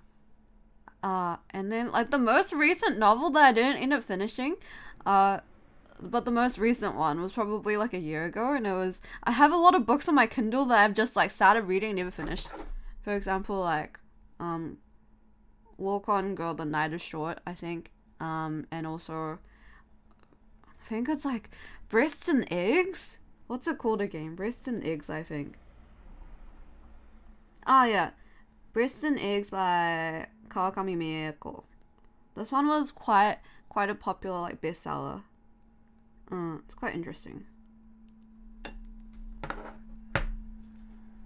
And then like the most recent novel that I didn't end up finishing, but the most recent one was probably like a year ago, and I have a lot of books on my Kindle that I've just like started reading and never finished. For example, like Walk On Girl, The Night Is Short, I think. And also I think it's like Breasts and Eggs? What's it called again? Breasts and Eggs, I think. Yeah. Breasts and Eggs by Kawakami Mieko. This one was quite a popular like bestseller. It's quite interesting.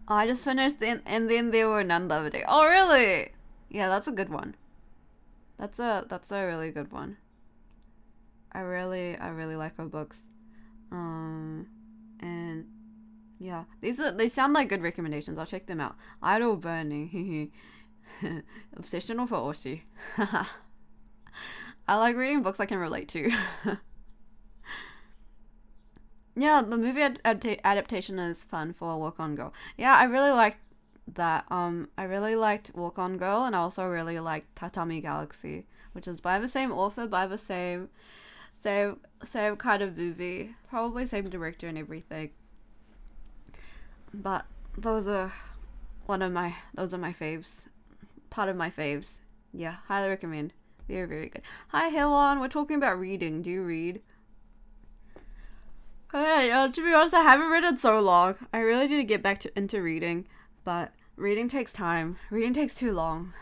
I just finished and then There Were None the other day. Oh really? Yeah, that's a good one. That's a really good one. I really like her books. And yeah, they sound like good recommendations. I'll check them out. Idol Burning. Obsessional for Oshi. I like reading books I can relate to. Yeah, the movie adaptation is fun for Walk On Girl. Yeah, I really liked that. I really liked Walk On Girl, and I also really liked Tatami Galaxy, which is by the same author, by the same kind of movie, probably same director and everything. But those are my faves. Part of my faves. Yeah, highly recommend. Very, very good. Hi, Helen. We're talking about reading. Do you read? Okay, to be honest, I haven't read in so long. I really need to get back into reading, but reading takes time. Reading takes too long.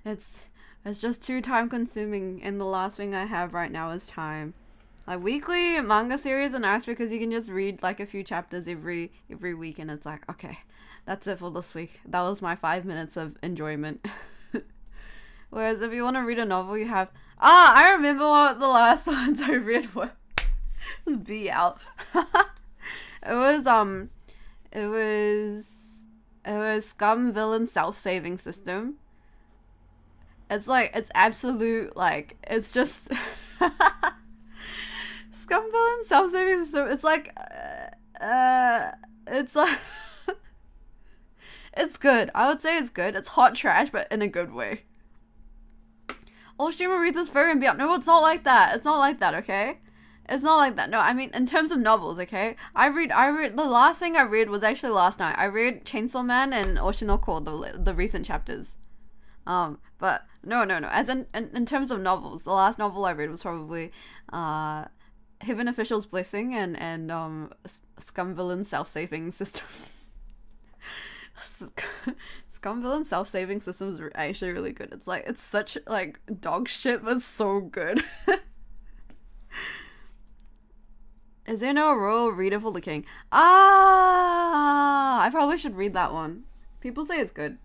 It's just too time consuming, and the last thing I have right now is time. Like, weekly manga series are nice because you can just read like a few chapters every week, and it's like, okay, that's it for this week. That was my 5 minutes of enjoyment. Whereas if you want to read a novel, you have... I remember what the last ones I read were. It was Be Out. It was Scum Villain Self-Saving System. It's like, it's absolute, like, it's just... Scum Villain Self-Saving System. It's like, it's like... It's good. I would say it's good. It's hot trash, but in a good way. Oh, Shima reads this very and beyond. No, it's not like that. It's not like that, okay? It's not like that. No, I mean, in terms of novels, okay? I read, the last thing I read was actually last night. I read Chainsaw Man and Oshinoko, the recent chapters. But, no. As in terms of novels, the last novel I read was probably, Heaven Official's Blessing and Scum Villain Self-Saving System. Scum Villain Self-Saving System is actually really good. It's like, it's such like dog shit, but so good. Is there no royal reader for the king? I probably should read that one. People say it's good.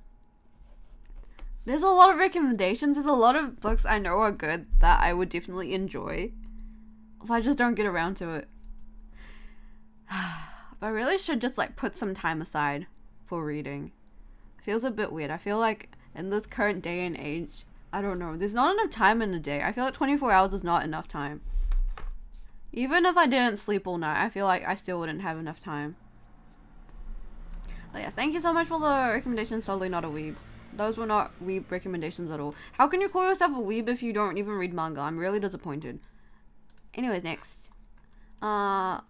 There's a lot of recommendations. There's a lot of books I know are good that I would definitely enjoy. If I just don't get around to it. But I really should just like put some time aside for reading. Feels a bit weird. I feel like in this current day and age, I don't know, there's not enough time in a day. I feel like 24 hours is not enough time. Even if I didn't sleep all night, I feel like I still wouldn't have enough time. But yeah, thank you so much for the recommendations. Totally not a weeb. Those were not weeb recommendations at all. How can you call yourself a weeb if you don't even read manga? I'm really disappointed. Anyways, next. Azure.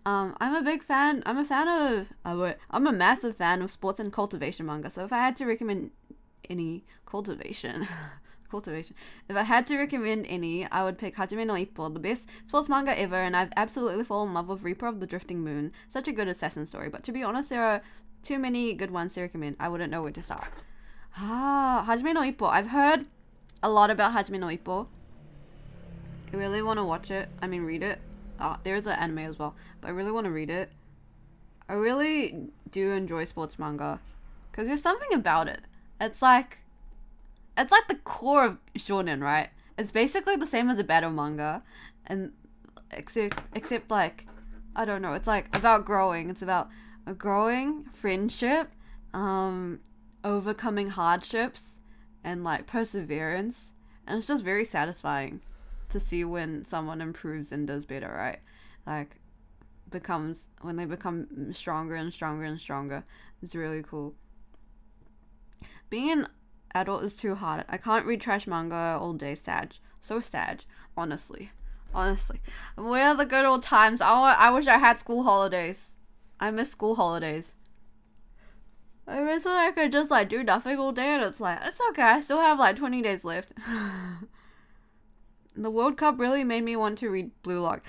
I'm a big fan. I'm a massive fan of sports and cultivation manga. So if I had to recommend any cultivation, if I had to recommend any, I would pick Hajime no Ippo, the best sports manga ever, and I've absolutely fallen in love with Reaper of the Drifting Moon. Such a good assassin story. But to be honest, there are too many good ones to recommend. I wouldn't know where to start. Hajime no Ippo. I've heard a lot about Hajime no Ippo. I really want to watch it. I mean, read it. There's an anime as well, but I really want to read it. I really do enjoy sports manga because there's something about it. It's like the core of shonen, right? It's basically the same as a battle manga, and except like, I don't know. It's like about growing. It's about a growing friendship, overcoming hardships, and like perseverance, and it's just very satisfying to see when someone improves and does better, right? Like, when they become stronger and stronger and stronger. It's really cool. Being an adult is too hard. I can't read trash manga all day. Sad. So sad. Honestly. Where are the good old times? I wish I had school holidays. I miss school holidays. I miss when I could just like do nothing all day, and it's like, it's okay. I still have like 20 days left. The World Cup really made me want to read Blue Lock.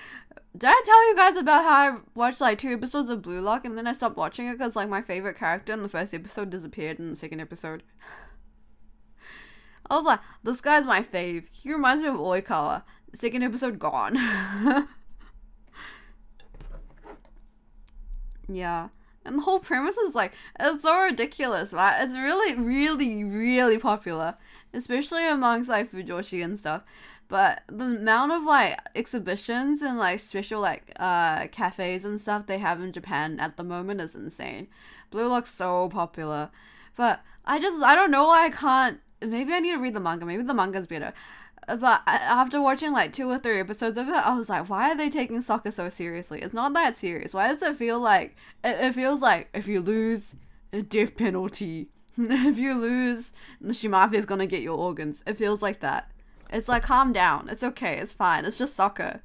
Did I tell you guys about how I watched like 2 episodes of Blue Lock and then I stopped watching it because like my favorite character in the first episode disappeared in the second episode? I was like, this guy's my fave. He reminds me of Oikawa. Second episode gone. Yeah. And the whole premise is like, it's so ridiculous, right? It's really, really, really popular, especially amongst like fujoshi and stuff. But the amount of like exhibitions and like special like cafes and stuff they have in Japan at the moment is insane. Blue Lock's so popular. But I don't know why I can't. Maybe I need to read the manga. Maybe the manga's better. But after watching like 2 or 3 episodes of it, I was like, why are they taking soccer so seriously? It's not that serious. Why does it feel like it feels like if you lose, a death penalty. If you lose, the Shimafe is gonna get your organs. It feels like that. It's like, calm down. It's okay. It's fine. It's just soccer.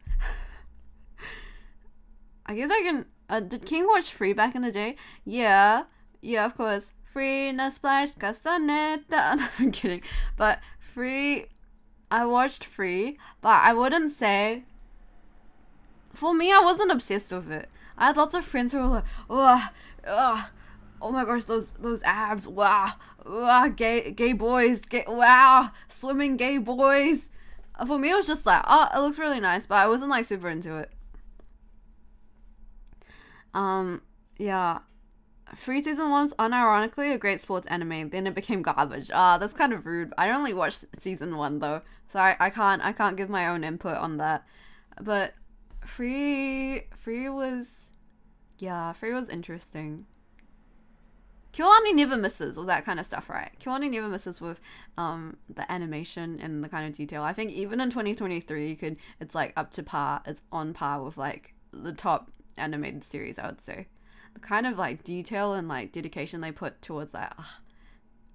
I guess I can. Did King watch Free back in the day? Yeah, of course. Free na splash castaneta. I'm kidding, but Free. I watched Free, but I wouldn't say. For me, I wasn't obsessed with it. I had lots of friends who were like, oh my gosh, those abs, wow, gay boys, wow, swimming gay boys. For me, it was just like, it looks really nice, but I wasn't like super into it. Yeah. Free season 1's unironically a great sports anime, then it became garbage. That's kind of rude. I only watched season 1 though, so I can't give my own input on that. But Free was interesting. Kyoani never misses all that kind of stuff, right? Kyoani never misses with the animation and the kind of detail. I think even in 2023 it's like up to par. It's on par with like the top animated series, I would say. The kind of like detail and like dedication they put towards that,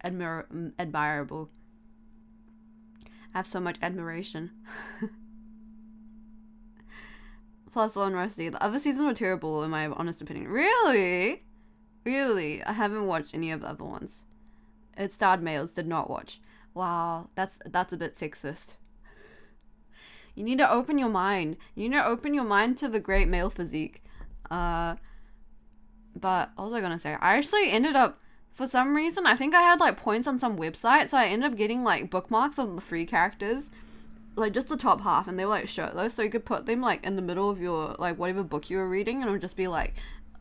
admirable. I have so much admiration. +1 Rusty. The other seasons were terrible in my honest opinion. Really? I haven't watched any of the other ones. It starred males, did not watch. Wow, that's a bit sexist. You need to open your mind. You need to open your mind to the great male physique. But what was I gonna say? I actually ended up, for some reason, I think I had like points on some website, so I ended up getting like bookmarks of the Free characters, like just the top half, and they were like shirtless, so you could put them like in the middle of your like whatever book you were reading, and it would just be like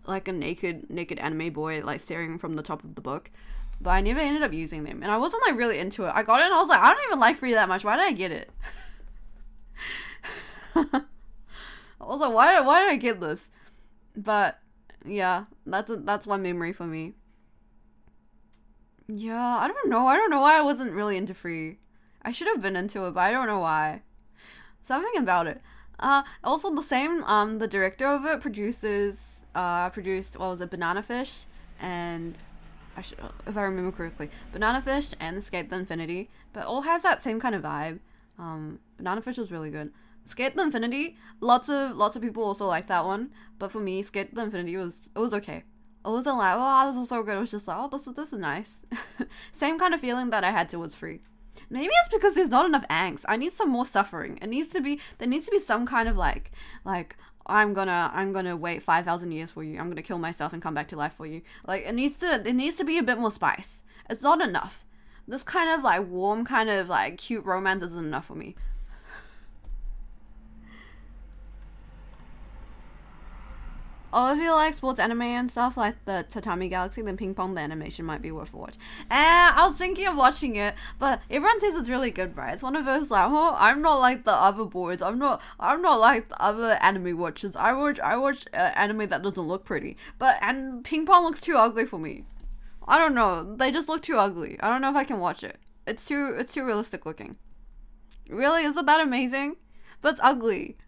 a naked anime boy like staring from the top of the book. But I never ended up using them, and I wasn't like really into it. I got it and I was like, I don't even like Free that much. Why did I get it? I was like, why did I get this? But yeah, that's one memory for me. Yeah, I don't know why I wasn't really into Free. I should have been into it, but I don't know why. Something about it. Also the same, the director of it produced, what was it, Banana Fish, and if I remember correctly, Banana Fish and Escape the Infinity, but all has that same kind of vibe. Banana Fish was really good. Escape the Infinity, lots of people also like that one, but for me, Escape the Infinity was okay. It wasn't like, oh, this is so good. It was just like, oh, this is nice. Same kind of feeling that I had towards Free. Maybe it's because there's not enough angst. I need some more suffering. There needs to be some kind of like I'm gonna wait 5,000 years for you. I'm gonna kill myself and come back to life for you. Like there needs to be a bit more spice. It's not enough. This kind of like warm, kind of like cute romance isn't enough for me. Oh, if you like sports anime and stuff like the Tatami Galaxy, then Ping Pong the animation might be worth a watch. And I was thinking of watching it, but everyone says it's really good, right? It's one of those like, oh, I'm not like the other boys. I'm not like the other anime watchers. I watch anime that doesn't look pretty, and Ping Pong looks too ugly for me. I don't know. They just look too ugly. I don't know if I can watch it. It's too realistic looking. Really, is it that amazing? But it's ugly.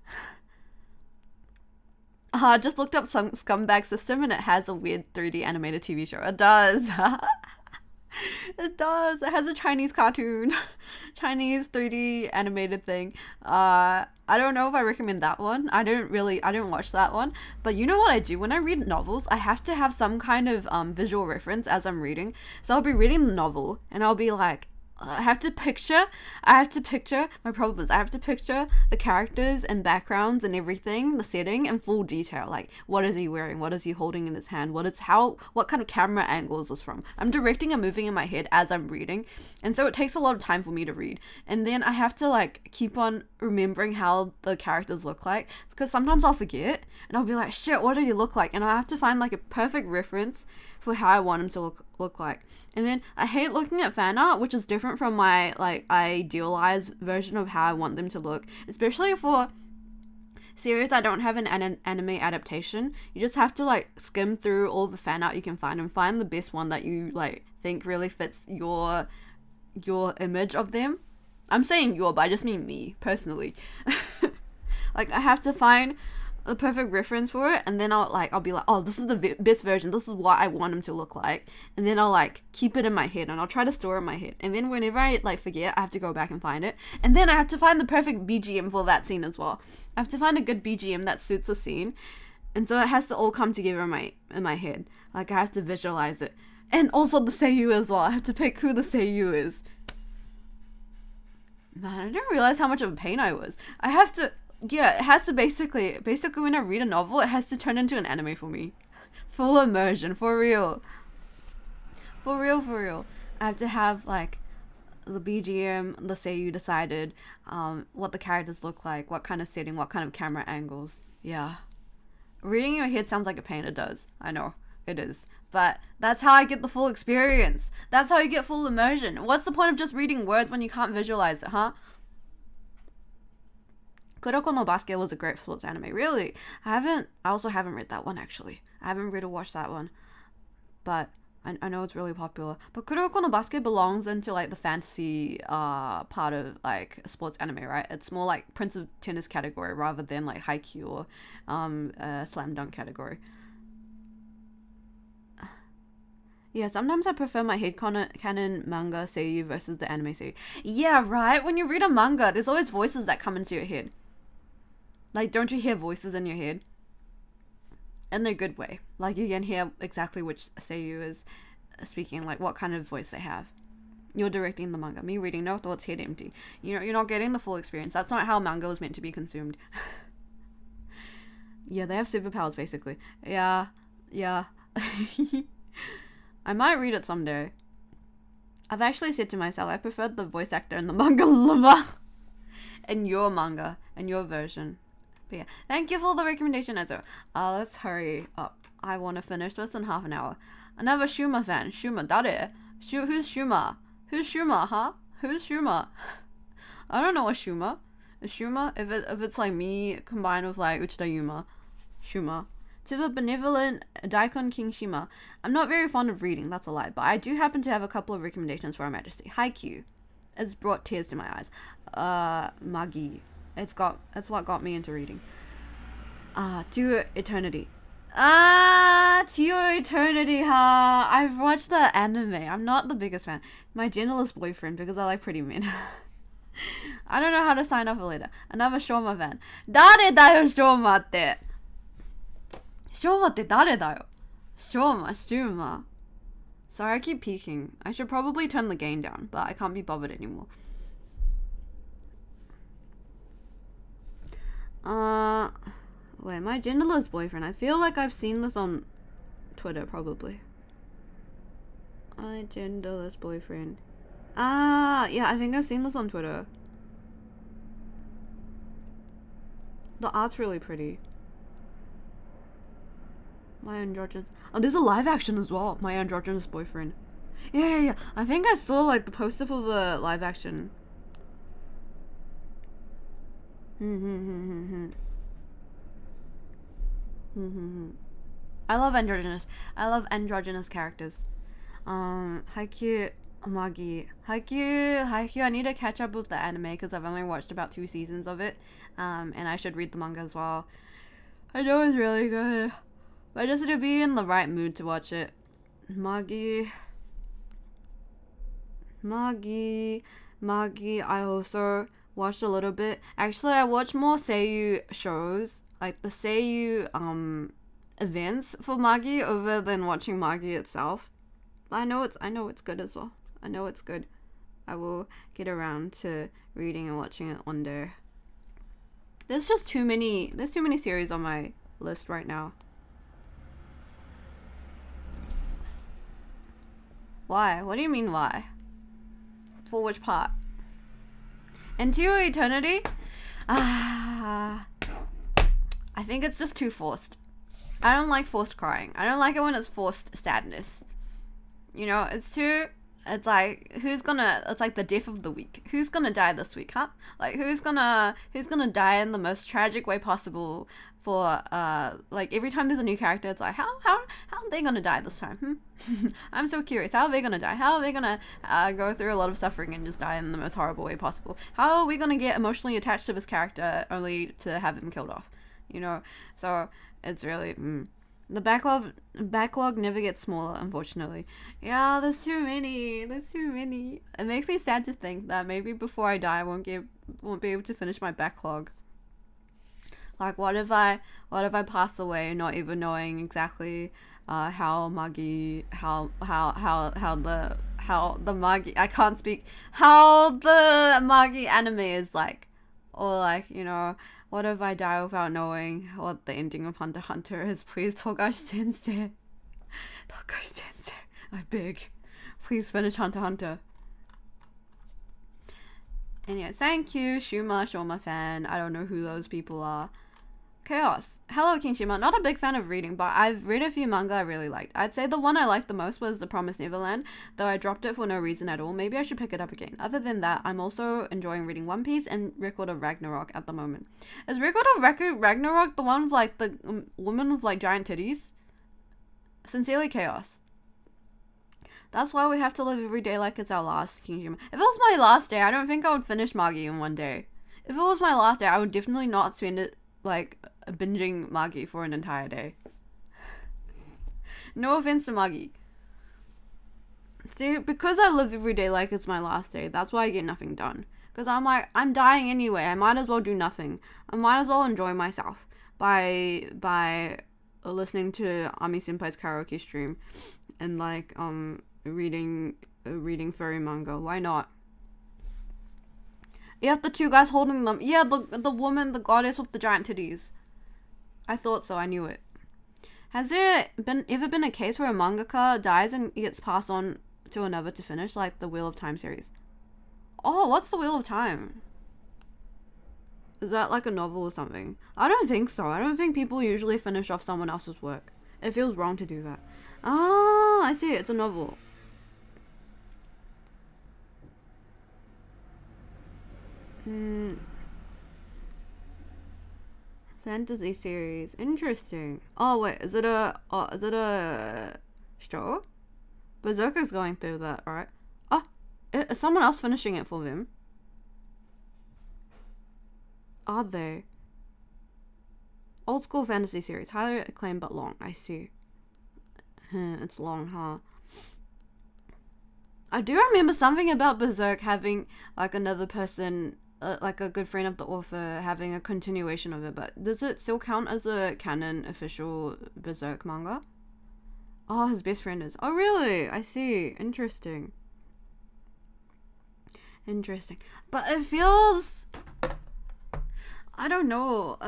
Just looked up some Scumbag System and it has a weird 3D animated TV show. It does. It does. It has a Chinese cartoon. Chinese 3D animated thing. I don't know if I recommend that one. I didn't watch that one. But you know what I do? When I read novels, I have to have some kind of visual reference as I'm reading. So I'll be reading the novel and I'll be like, I have to picture my problem is I have to picture the characters and backgrounds and everything, the setting in full detail. Like, what is he wearing? What is he holding in his hand? What kind of camera angle is this from? I'm directing and moving in my head as I'm reading. And so it takes a lot of time for me to read. And then I have to like keep on remembering how the characters look like. Because sometimes I'll forget and I'll be like, shit, what did he look like? And I have to find like a perfect reference for how I want him to look like. And then I hate looking at fan art, which is different from my like idealized version of how I want them to look, especially for series that don't have an anime adaptation. You just have to like skim through all the fan art you can find and find the best one that you like think really fits your image of them. I'm saying your, but I just mean me personally. Like, I have to find the perfect reference for it, and then I'll be like, oh, this is the best version, this is what I want him to look like, and then I'll like keep it in my head and I'll try to store it in my head, and then whenever I like forget, I have to go back and find it, and then I have to find the perfect BGM for that scene as well. I have to find a good BGM that suits the scene, and so it has to all come together in my head. Like, I have to visualize it, and also the seiyuu as well. I have to pick who the seiyuu is. Man, I didn't realize how much of a pain I was. I have to. Yeah, it has to basically when I read a novel, it has to turn into an anime for me. Full immersion, for real. For real. I have to have like the BGM, the seiyuu decided, what the characters look like, what kind of setting, what kind of camera angles. Yeah. Reading in your head sounds like a pain, it does. I know, it is. But that's how I get the full experience. That's how you get full immersion. What's the point of just reading words when you can't visualize it, huh? Kuroko no Basket was a great sports anime. Really? I also haven't read that one, actually. I haven't read or watched that one. But I know it's really popular. But Kuroko no Basket belongs into like the fantasy part of like sports anime, right? It's more like Prince of Tennis category rather than like Haikyuu or Slam Dunk category. Yeah, sometimes I prefer my headcanon manga seiyuu versus the anime seiyuu. Yeah, right? When you read a manga, there's always voices that come into your head. Like, don't you hear voices in your head? In a good way. Like, you can hear exactly which seiyuu is speaking, like what kind of voice they have. You're directing the manga. Me reading, no thoughts, head empty. You're not getting the full experience. That's not how manga was meant to be consumed. Yeah, they have superpowers, basically. Yeah. I might read it someday. I've actually said to myself, I preferred the voice actor in the manga lover. In your manga, in your version. But yeah, thank you for the recommendation, Ezo. Let's hurry up. I want to finish this in half an hour. Another Shuma fan. Shuma, dare? Who's Shuma? Who's Shuma, huh? Who's Shuma? I don't know a Shuma. A Shuma? If it's like me combined with like Uchida Yuma. Shuma. To the benevolent Daikon King Shima. I'm not very fond of reading, that's a lie, but I do happen to have a couple of recommendations for Her Majesty. Haikyuu. It's brought tears to my eyes. Magi. It's what got me into reading. To Eternity. To Eternity, huh? I've watched the anime. I'm not the biggest fan. My genderless boyfriend, because I like pretty men. I don't know how to sign off for later. Another Shoma fan. Dare dayo Shoma tte? Shoma tte dare dayo? Shuma. Sorry, I keep peeking. I should probably turn the gain down, but I can't be bothered anymore. Wait, my genderless boyfriend. I feel like I've seen this on Twitter, probably. My genderless boyfriend. Yeah, I think I've seen this on Twitter. The art's really pretty. My androgynous... Oh, there's a live action as well. My androgynous boyfriend. Yeah. I think I saw like the poster for the live action. I love androgynous characters. Haikyuu, Magi. Haikyuu, I need to catch up with the anime because I've only watched about 2 seasons of it. And I should read the manga as well. I know it's really good. But I just need to be in the right mood to watch it. Magi, I also watched a little bit. Actually, I watched more seiyuu shows, like the seiyuu events for Magi over than watching Magi itself. I know it's good as well. I know it's good. I will get around to reading and watching it one day. There's just too many series on my list right now. Why? What do you mean why? For which part? Into Your Eternity? I think it's just too forced. I don't like forced crying. I don't like it when it's forced sadness. You know, it's like it's like the death of the week. Who's gonna die this week, huh? Like who's gonna die in the most tragic way possible for like every time there's a new character, it's like how are they gonna die this time? I'm so curious. How are they gonna die? How are they gonna go through a lot of suffering and just die in the most horrible way possible? How are we gonna get emotionally attached to this character only to have him killed off? You know? So it's really the backlog never gets smaller, unfortunately. Yeah, there's too many. It makes me sad to think that maybe before I die I won't be able to finish my backlog. Like what if I pass away not even knowing exactly how the Magi I can't speak, how the Magi anime is like, or like, you know, what if I die without knowing what the ending of Hunter x Hunter is? Please, Togashi Sensei, I beg, please finish Hunter x Hunter. Anyway, thank you, Shoma fan. I don't know who those people are. Chaos. Hello, King Shima. Not a big fan of reading, but I've read a few manga I really liked. I'd say the one I liked the most was The Promised Neverland, though I dropped it for no reason at all. Maybe I should pick it up again. Other than that, I'm also enjoying reading One Piece and Record of Ragnarok at the moment. Is Record of Ragnarok the one with like the woman with like giant titties? Sincerely, Chaos. That's why we have to live every day like it's our last, King Shima. If it was my last day, I don't think I would finish Magi in one day. If it was my last day, I would definitely not spend it like binging Magi for an entire day. No offense to Magi. See, because I live every day like it's my last day, that's why I get nothing done. Because I'm like, I'm dying anyway, I might as well do nothing. I might as well enjoy myself by listening to Ami Senpai's karaoke stream and like reading furry manga. Why not? You have the two guys holding them. Yeah, the woman, the goddess with the giant titties. I thought so. I knew it. Has there ever been a case where a mangaka dies and gets passed on to another to finish, like the Wheel of Time series? Oh, what's the Wheel of Time? Is that like a novel or something? I don't think so. I don't think people usually finish off someone else's work. It feels wrong to do that. Ah, I see. It's a novel. Fantasy series. Interesting. Oh wait, is it a show? Berserker's going through that, right? Oh, is someone else finishing it for them? Are they? Old school fantasy series. Highly acclaimed but long. I see. It's long, huh? I do remember something about Berserk having like another person, like a good friend of the author, having a continuation of it, but does it still count as a canon official Berserk manga? Oh, his best friend is. Oh, really? I see. Interesting. But it feels... I don't know.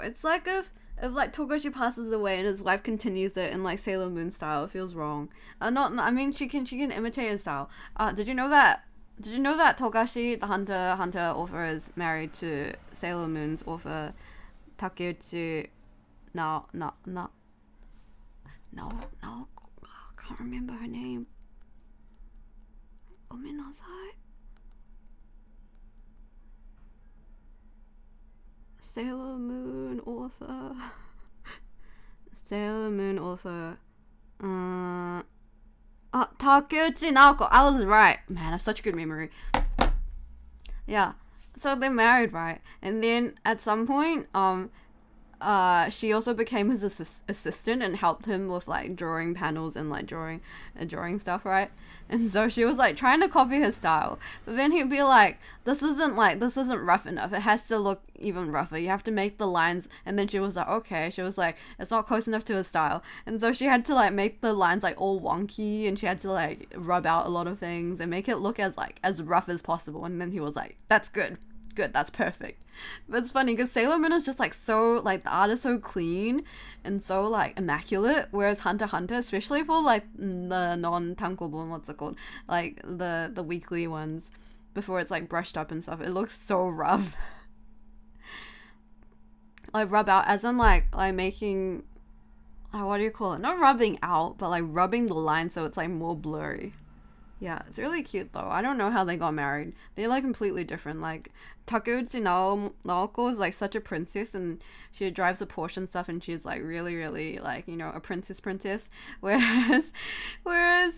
It's like if like Togashi passes away and his wife continues it in like Sailor Moon style, it feels wrong. I mean she can imitate his style. Did you know that Togashi, the Hunter author, is married to Sailor Moon's author Takeuchi I can't remember her name. Gomenasai. Sailor Moon author. Takeuchi Naoko. I was right. Man, I have such a good memory. Yeah. So they're married, right? And then at some point, she also became his assistant and helped him with like drawing panels and like drawing stuff, right? And so she was like trying to copy his style, but then he'd be like, this isn't rough enough, it has to look even rougher, you have to make the lines. And then she was like, okay, she was like, it's not close enough to his style. And so she had to like make the lines like all wonky, and she had to like rub out a lot of things and make it look as rough as possible. And then he was like, that's good, that's perfect. But it's funny because Sailor Moon is just like so, like the art is so clean and so like immaculate, whereas Hunter x Hunter, especially for like the non-tankobon, what's it called, like the weekly ones before it's like brushed up and stuff, it looks so rough. Like rub out as in like making, what do you call it, not rubbing out, but like rubbing the line so it's like more blurry. Yeah, it's really cute though. I don't know how they got married. They're like completely different. Like Takeuchi Naoko is like such a princess, and she drives a Porsche and stuff, and she's like really, really like, you know, a princess. Whereas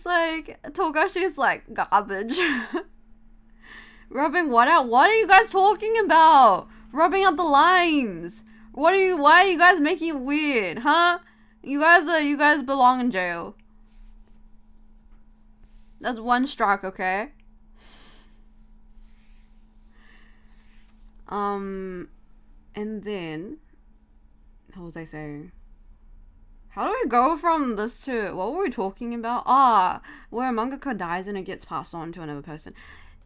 like Togashi is like garbage. Rubbing what out? What are you guys talking about? Rubbing out the lines. Why are you guys making it weird, huh? You guys belong in jail. That's one strike, okay? And then, what was I saying? How do we go from this to, what were we talking about? Where a mangaka dies and it gets passed on to another person.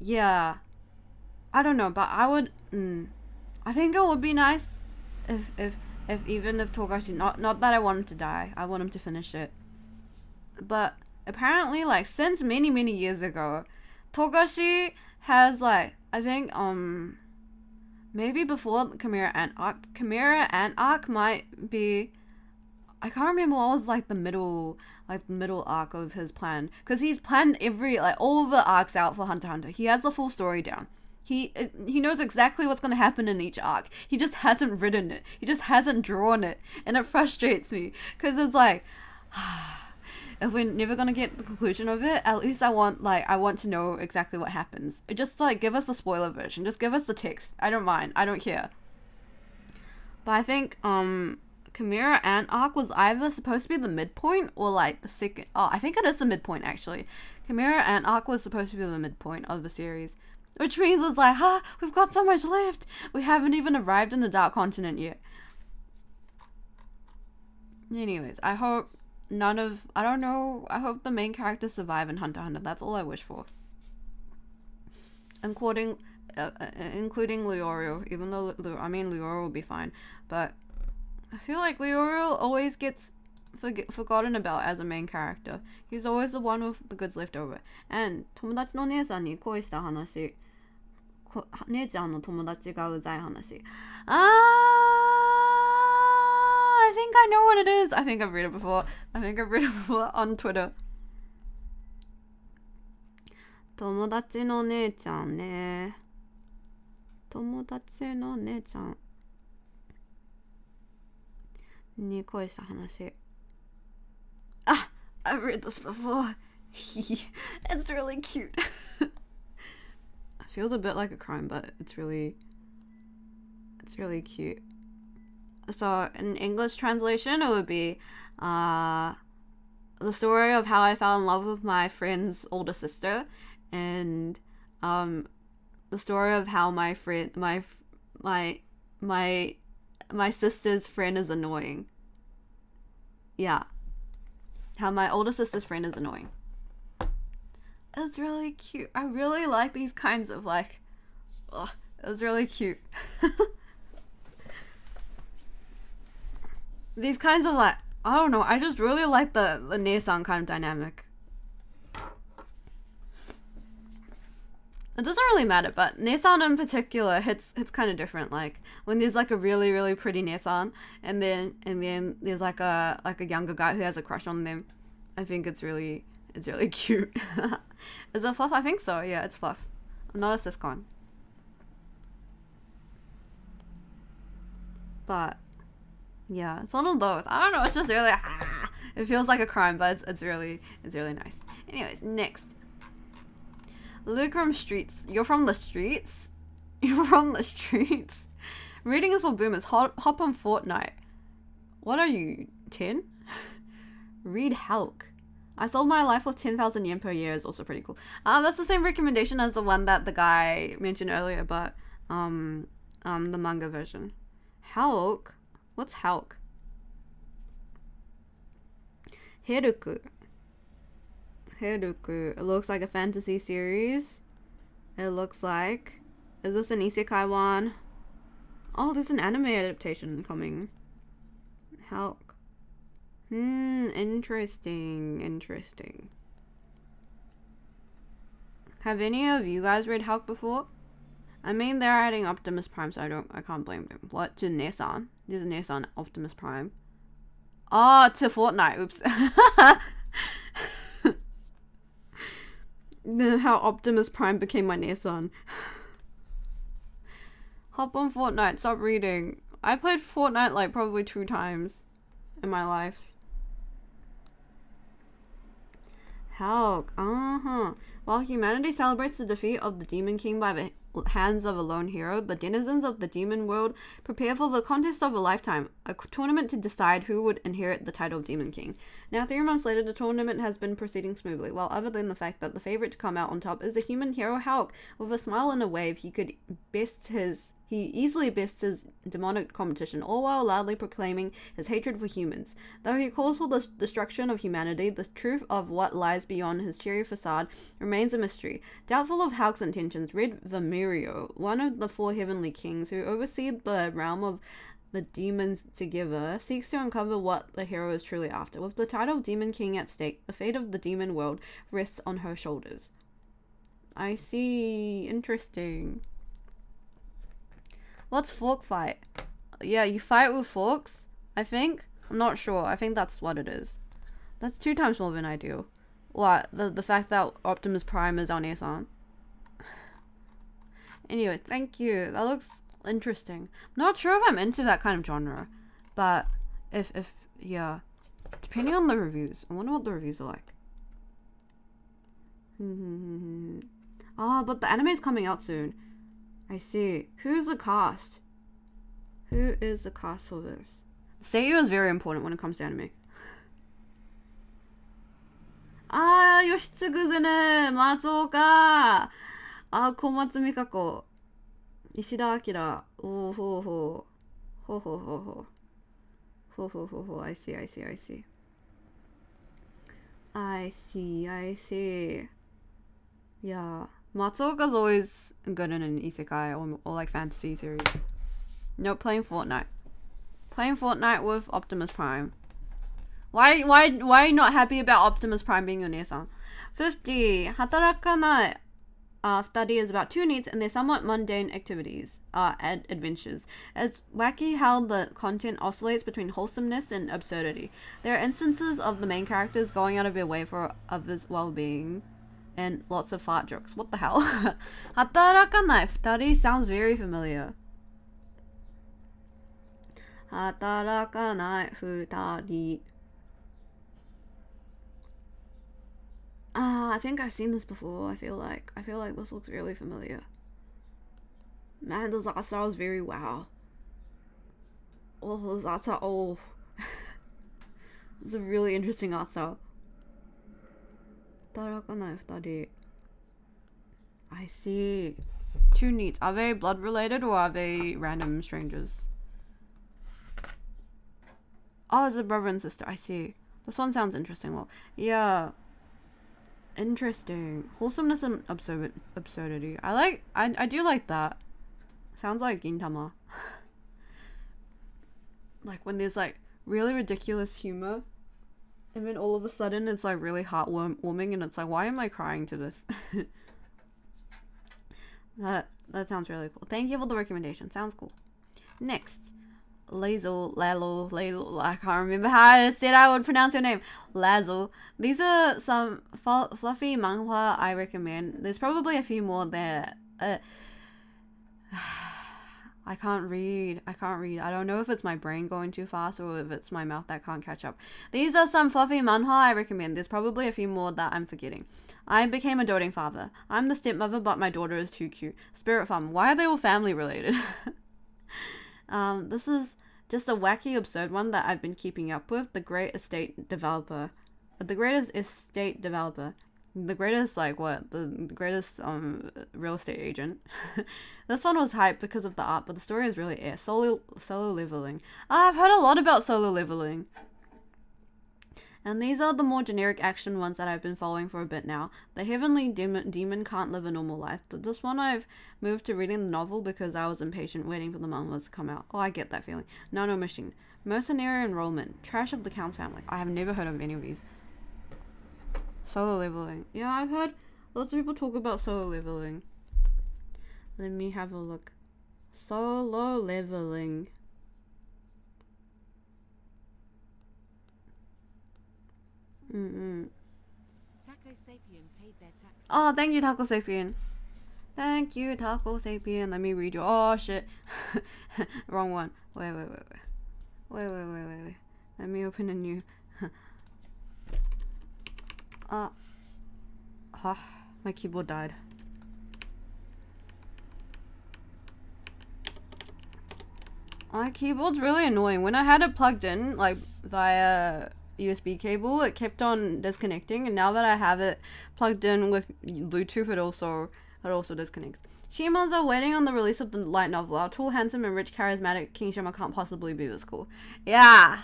Yeah. I don't know, but I would, I think it would be nice if even if Togashi, not that I want him to die, I want him to finish it. But apparently, like, since many years ago, Togashi has, like, I think, maybe before Chimera Ant arc might be, I can't remember what was, like, the middle arc of his plan. Because he's planned all the arcs out for Hunter x Hunter. He has the full story down. He knows exactly what's going to happen in each arc. He just hasn't written it. He just hasn't drawn it. And it frustrates me. Because it's like, if we're never gonna get the conclusion of it, at least I want to know exactly what happens. Just like give us the spoiler version. Just give us the text. I don't mind. I don't care. But I think Chimera Ant arc was either supposed to be the midpoint or like the second. Oh, I think it is the midpoint actually. Chimera Ant arc was supposed to be the midpoint of the series, which means it's like, we've got so much left. We haven't even arrived in the Dark Continent yet. Anyways, I hope I hope the main characters survive in Hunter x Hunter. That's all I wish for. Including Leorio, even though Leorio will be fine, but I feel like Leorio always gets forgotten about as a main character. He's always the one with the goods left over. And 友達の姉さんに恋した話、姉ちゃんの友達がうざい話。I think I know what it is. I think I've read it before on Twitter. 友達の姉ちゃんね。友達の姉ちゃんに恋した話。I've read this before. It's really cute. It feels a bit like a crime, but it's really cute. So in English translation, it would be the story of how I fell in love with my friend's older sister, and the story of how my sister's friend is annoying. Yeah. How my older sister's friend is annoying. It's really cute. I really like these kinds of like, it's really cute. These kinds of like, I don't know, I just really like the Nesan kind of dynamic. It doesn't really matter, but Nesan in particular hits kind of different. Like when there's like a really, really pretty Nesan, and then there's like a younger guy who has a crush on them. I think it's really cute. Is it fluff? I think so. Yeah, it's fluff. I'm not a siscon. But yeah, it's one of those. I don't know. It's just really it feels like a crime, but it's really nice. Anyways, next. Luke from Streets. You're from the streets? You're from the streets? Reading is for boomers. Hop on Fortnite. What are you, 10? Read Hulk. I sold my life for 10,000 yen per year is also pretty cool. That's the same recommendation as the one that the guy mentioned earlier, but the manga version. Hulk? What's Hulk? Heruku. It looks like a fantasy series. It looks like... Is this an isekai one? Oh, there's an anime adaptation coming. Hulk. Interesting. Have any of you guys read Hulk before? I mean, they're adding Optimus Prime, so I can't blame them. What? To Nissan? There's a Nissan Optimus Prime. Oh, to Fortnite. Oops. How Optimus Prime became my Nissan. Hop on Fortnite. Stop reading. I played Fortnite like probably 2 times in my life. Hulk. While humanity celebrates the defeat of the Demon King by the hands of a lone hero, the denizens of the demon world prepare for the contest of a lifetime, a tournament to decide who would inherit the title of Demon King. Now, 3 months later, the tournament has been proceeding smoothly, while other than the fact that the favorite to come out on top is the human hero Hulk. With a smile and a wave, he easily bests his demonic competition, all while loudly proclaiming his hatred for humans. Though he calls for the destruction of humanity, the truth of what lies beyond his cheery facade remains a mystery. Doubtful of Hulk's intentions, Red Vamirio, one of the 4 heavenly kings who oversee the realm of the demons together, seeks to uncover what the hero is truly after. With the title of Demon King at stake, the fate of the demon world rests on her shoulders. I see. Interesting. What's fork fight? Yeah, you fight with forks, I think. I'm not sure. I think that's what it is. That's 2 times more than ideal. What? The fact that Optimus Prime is on Nissan. Anyway, thank you. That looks interesting. I'm not sure if I'm into that kind of genre. But yeah. Depending on the reviews. I wonder what the reviews are like. But the anime is coming out soon. I see. Who's the cast? Who is the cast for this? Seiyu is very important when it comes to anime. Yoshitsuguzune, Matsuoka, Komatsu Mikako, Ishida Akira. Oh, ho. I see. Yeah. Matsuoka's always good in an isekai or like fantasy series. No, playing Fortnite. Playing Fortnite with Optimus Prime. Why are you not happy about Optimus Prime being your Nissan? 50. Hatarakanai. Study is about 2 neats and their somewhat mundane activities, and adventures. It's wacky how the content oscillates between wholesomeness and absurdity. There are instances of the main characters going out of their way for others' well-being. And lots of fart jokes. What the hell? Hatarakanai futari sounds very familiar. Hatarakanai futari. I think I've seen this before. I feel like this looks really familiar. Man, this art style is very wow. Oh, this art style. Oh. It's a really interesting art style. I see. 2 neats. Are they blood related or are they random strangers? Oh, it's a brother and sister. I see. This one sounds interesting. Well, yeah. Interesting. Wholesomeness and absurdity. I do like that. Sounds like Gintama. Like when there's like really ridiculous humor. And then all of a sudden it's like really heartwarming and it's like, why am I crying to this? That sounds really cool. Thank you for the recommendation. Sounds cool. Next. Lalo, I can't remember how I said I would pronounce your name. Lazo. These are some fluffy manhwa I recommend. There's probably a few more there. I can't read. I don't know if it's my brain going too fast or if it's my mouth that can't catch up. These are some fluffy manhwa I recommend. There's probably a few more that I'm forgetting. I became a doting father. I'm the stepmother, but my daughter is too cute. Spirit Farm. Why are they all family related? This is just a wacky, absurd one that I've been keeping up with. The greatest estate developer. The greatest, like, what? The greatest, real estate agent. This one was hyped because of the art, but the story is really air. Solo leveling. I've heard a lot about solo leveling. And these are the more generic action ones that I've been following for a bit now. The Heavenly Demon Can't Live a Normal Life. This one I've moved to reading the novel because I was impatient waiting for the mangas to come out. Oh, I get that feeling. Nano Machine. Mercenary Enrollment. Trash of the Count's Family. I have never heard of any of these. Solo leveling. Yeah, I've heard lots of people talk about solo leveling. Let me have a look. Solo leveling. Oh, thank you, Taco Sapien. Thank you, Taco Sapien. Let me read you. Oh, shit. Wrong one. Wait. Let me open a new. My keyboard died. My keyboard's really annoying. When I had it plugged in, like, via USB cable, it kept on disconnecting, and now that I have it plugged in with Bluetooth, it also disconnects. Shima's are waiting on the release of the light novel. Our tall, handsome, and rich, charismatic King Shima can't possibly be this cool. Yeah.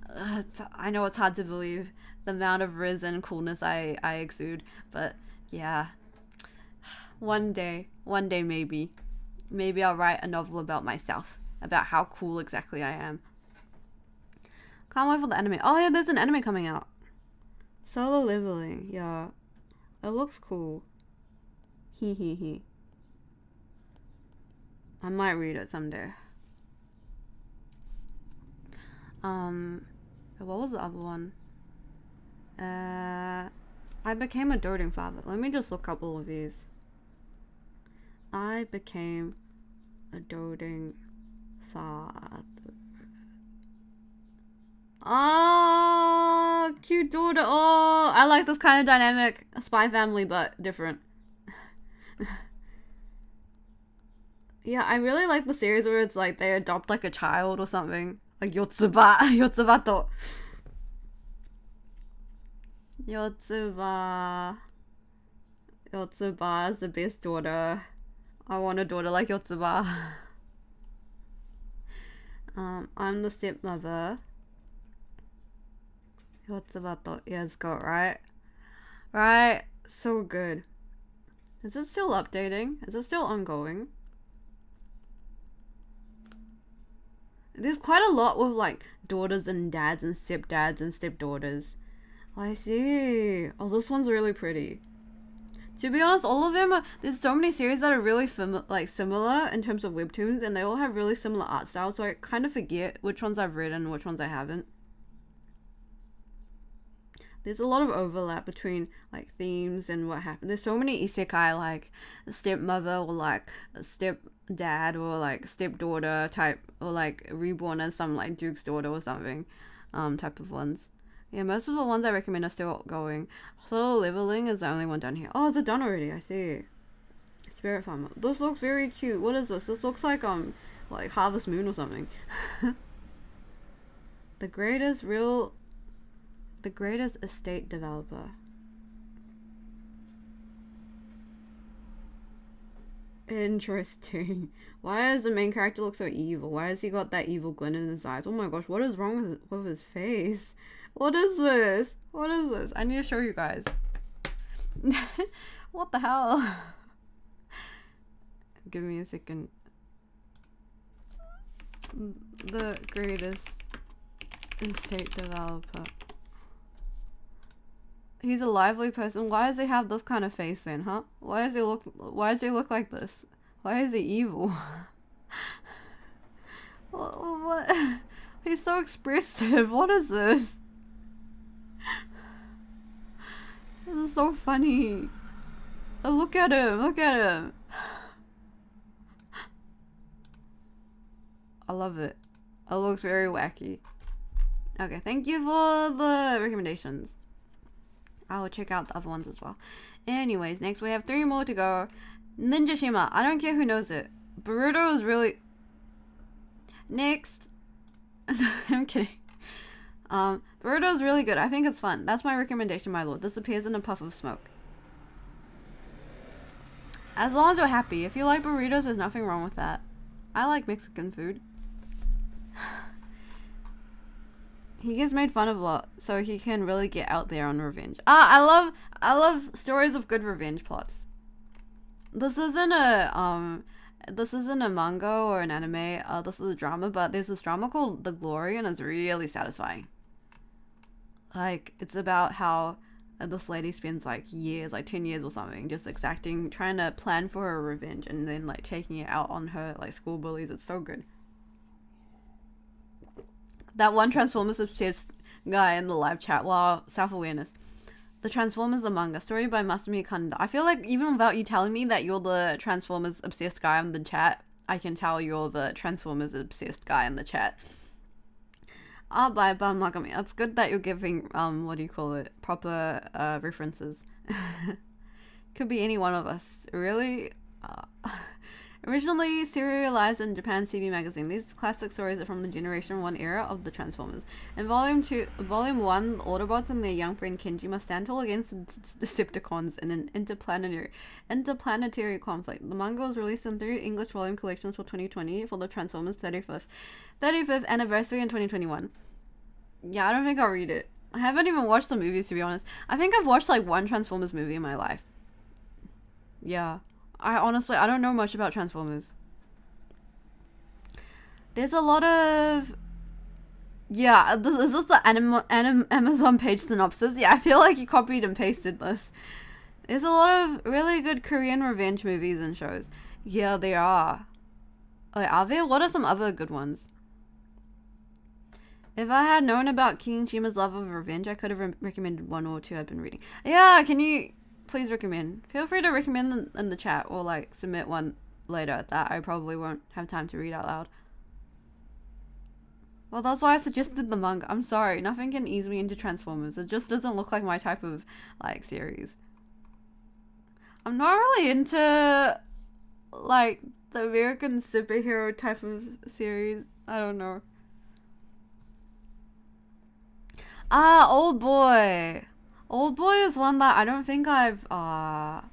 I know it's hard to believe the amount of riz and coolness I exude, but yeah. One day maybe I'll write a novel about myself, about how cool exactly I am. Can't wait for the anime. Oh yeah, there's an anime coming out. Solo leveling. Yeah. It looks cool. He. I might read it someday. What was the other one? I became a doting father. Let me just look up all of these. I became a doting father. Oh, cute daughter. Oh, I like this kind of dynamic. A spy family, but different. Yeah, I really like the series where it's like they adopt like a child or something. Like Yotsubato. Yotsuba is the best daughter. I want a daughter like Yotsuba. I'm the stepmother. Yotsubato. Yes, go, right? Right? So good. Is it still updating? Is it still ongoing? There's quite a lot with like daughters and dads and stepdads and stepdaughters. Oh, I see. Oh, this one's really pretty. To be honest, all of them there's so many series that are really similar in terms of webtoons, and they all have really similar art styles, so I kind of forget which ones I've read and which ones I haven't. There's a lot of overlap between like themes and what happened. There's so many isekai, like a stepmother or like a stepdad or like stepdaughter type, or like reborn as some like duke's daughter or something type of ones. Yeah, most of the ones I recommend are still going. Solo leveling is the only one done here. Oh, is it done already? I see. Spirit Farmer. This looks very cute. What is this? This looks like Harvest Moon or something. The greatest estate developer. Interesting. Why does the main character look so evil? Why has he got that evil glint in his eyes? Oh my gosh, what is wrong with his face? What is this? What is this? I need to show you guys. What the hell? Give me a second. The greatest estate developer. He's a lively person. Why does he have this kind of face then, huh? Why does he look like this? Why is he evil? What? He's so expressive. What is this? This is so funny. Look at him. I love it. It looks very wacky. Okay, thank you for the recommendations. I will check out the other ones as well. Anyways, next we have 3 more to go. Ninja Shima. I don't care who knows it. Boruto is really... Next. I'm kidding. Burrito is really good. I think it's fun. That's my recommendation, my lord. Disappears in a puff of smoke. As long as you're happy. If you like burritos, there's nothing wrong with that. I like Mexican food. He gets made fun of a lot, so he can really get out there on revenge. I love stories of good revenge plots. This isn't a manga or an anime. This is a drama, but there's this drama called The Glory, and it's really satisfying. Like, it's about how this lady spends like years, like 10 years or something, just exacting, trying to plan for her revenge, and then like taking it out on her like school bullies. It's so good. That one Transformers obsessed guy in the live chat, wow, self-awareness. The Transformers, the manga, story by Masumi Kanda. I feel like even without you telling me that you're the Transformers obsessed guy in the chat, I can tell you're the Transformers obsessed guy in the chat. By Magami. It's good that you're giving, what do you call it, proper references. Could be any one of us. Really? Originally serialized in Japan's TV magazine, these classic stories are from the Generation 1 era of the Transformers. In Volume 1, the Autobots and their young friend Kenji must stand tall against the Decepticons in an interplanetary conflict. The manga was released in 3 English volume collections for 2020 for the Transformers 35th anniversary in 2021. Yeah, I don't think I'll read it. I haven't even watched the movies, to be honest. I think I've watched like one Transformers movie in my life. Yeah. I don't know much about Transformers. There's a lot of... Yeah, is this the Amazon page synopsis? Yeah, I feel like you copied and pasted this. There's a lot of really good Korean revenge movies and shows. Yeah, there are. Wait, are there? What are some other good ones? If I had known about King Shima's love of revenge, I could have recommended one or two I've been reading. Yeah, can you... Please recommend. Feel free to recommend in the chat or like submit one later that I probably won't have time to read out loud. Well, that's why I suggested the manga. I'm sorry, nothing can ease me into Transformers. It just doesn't look like my type of like series. I'm not really into like the American superhero type of series. I don't know. Old Boy. Old Boy is one that I don't think I've read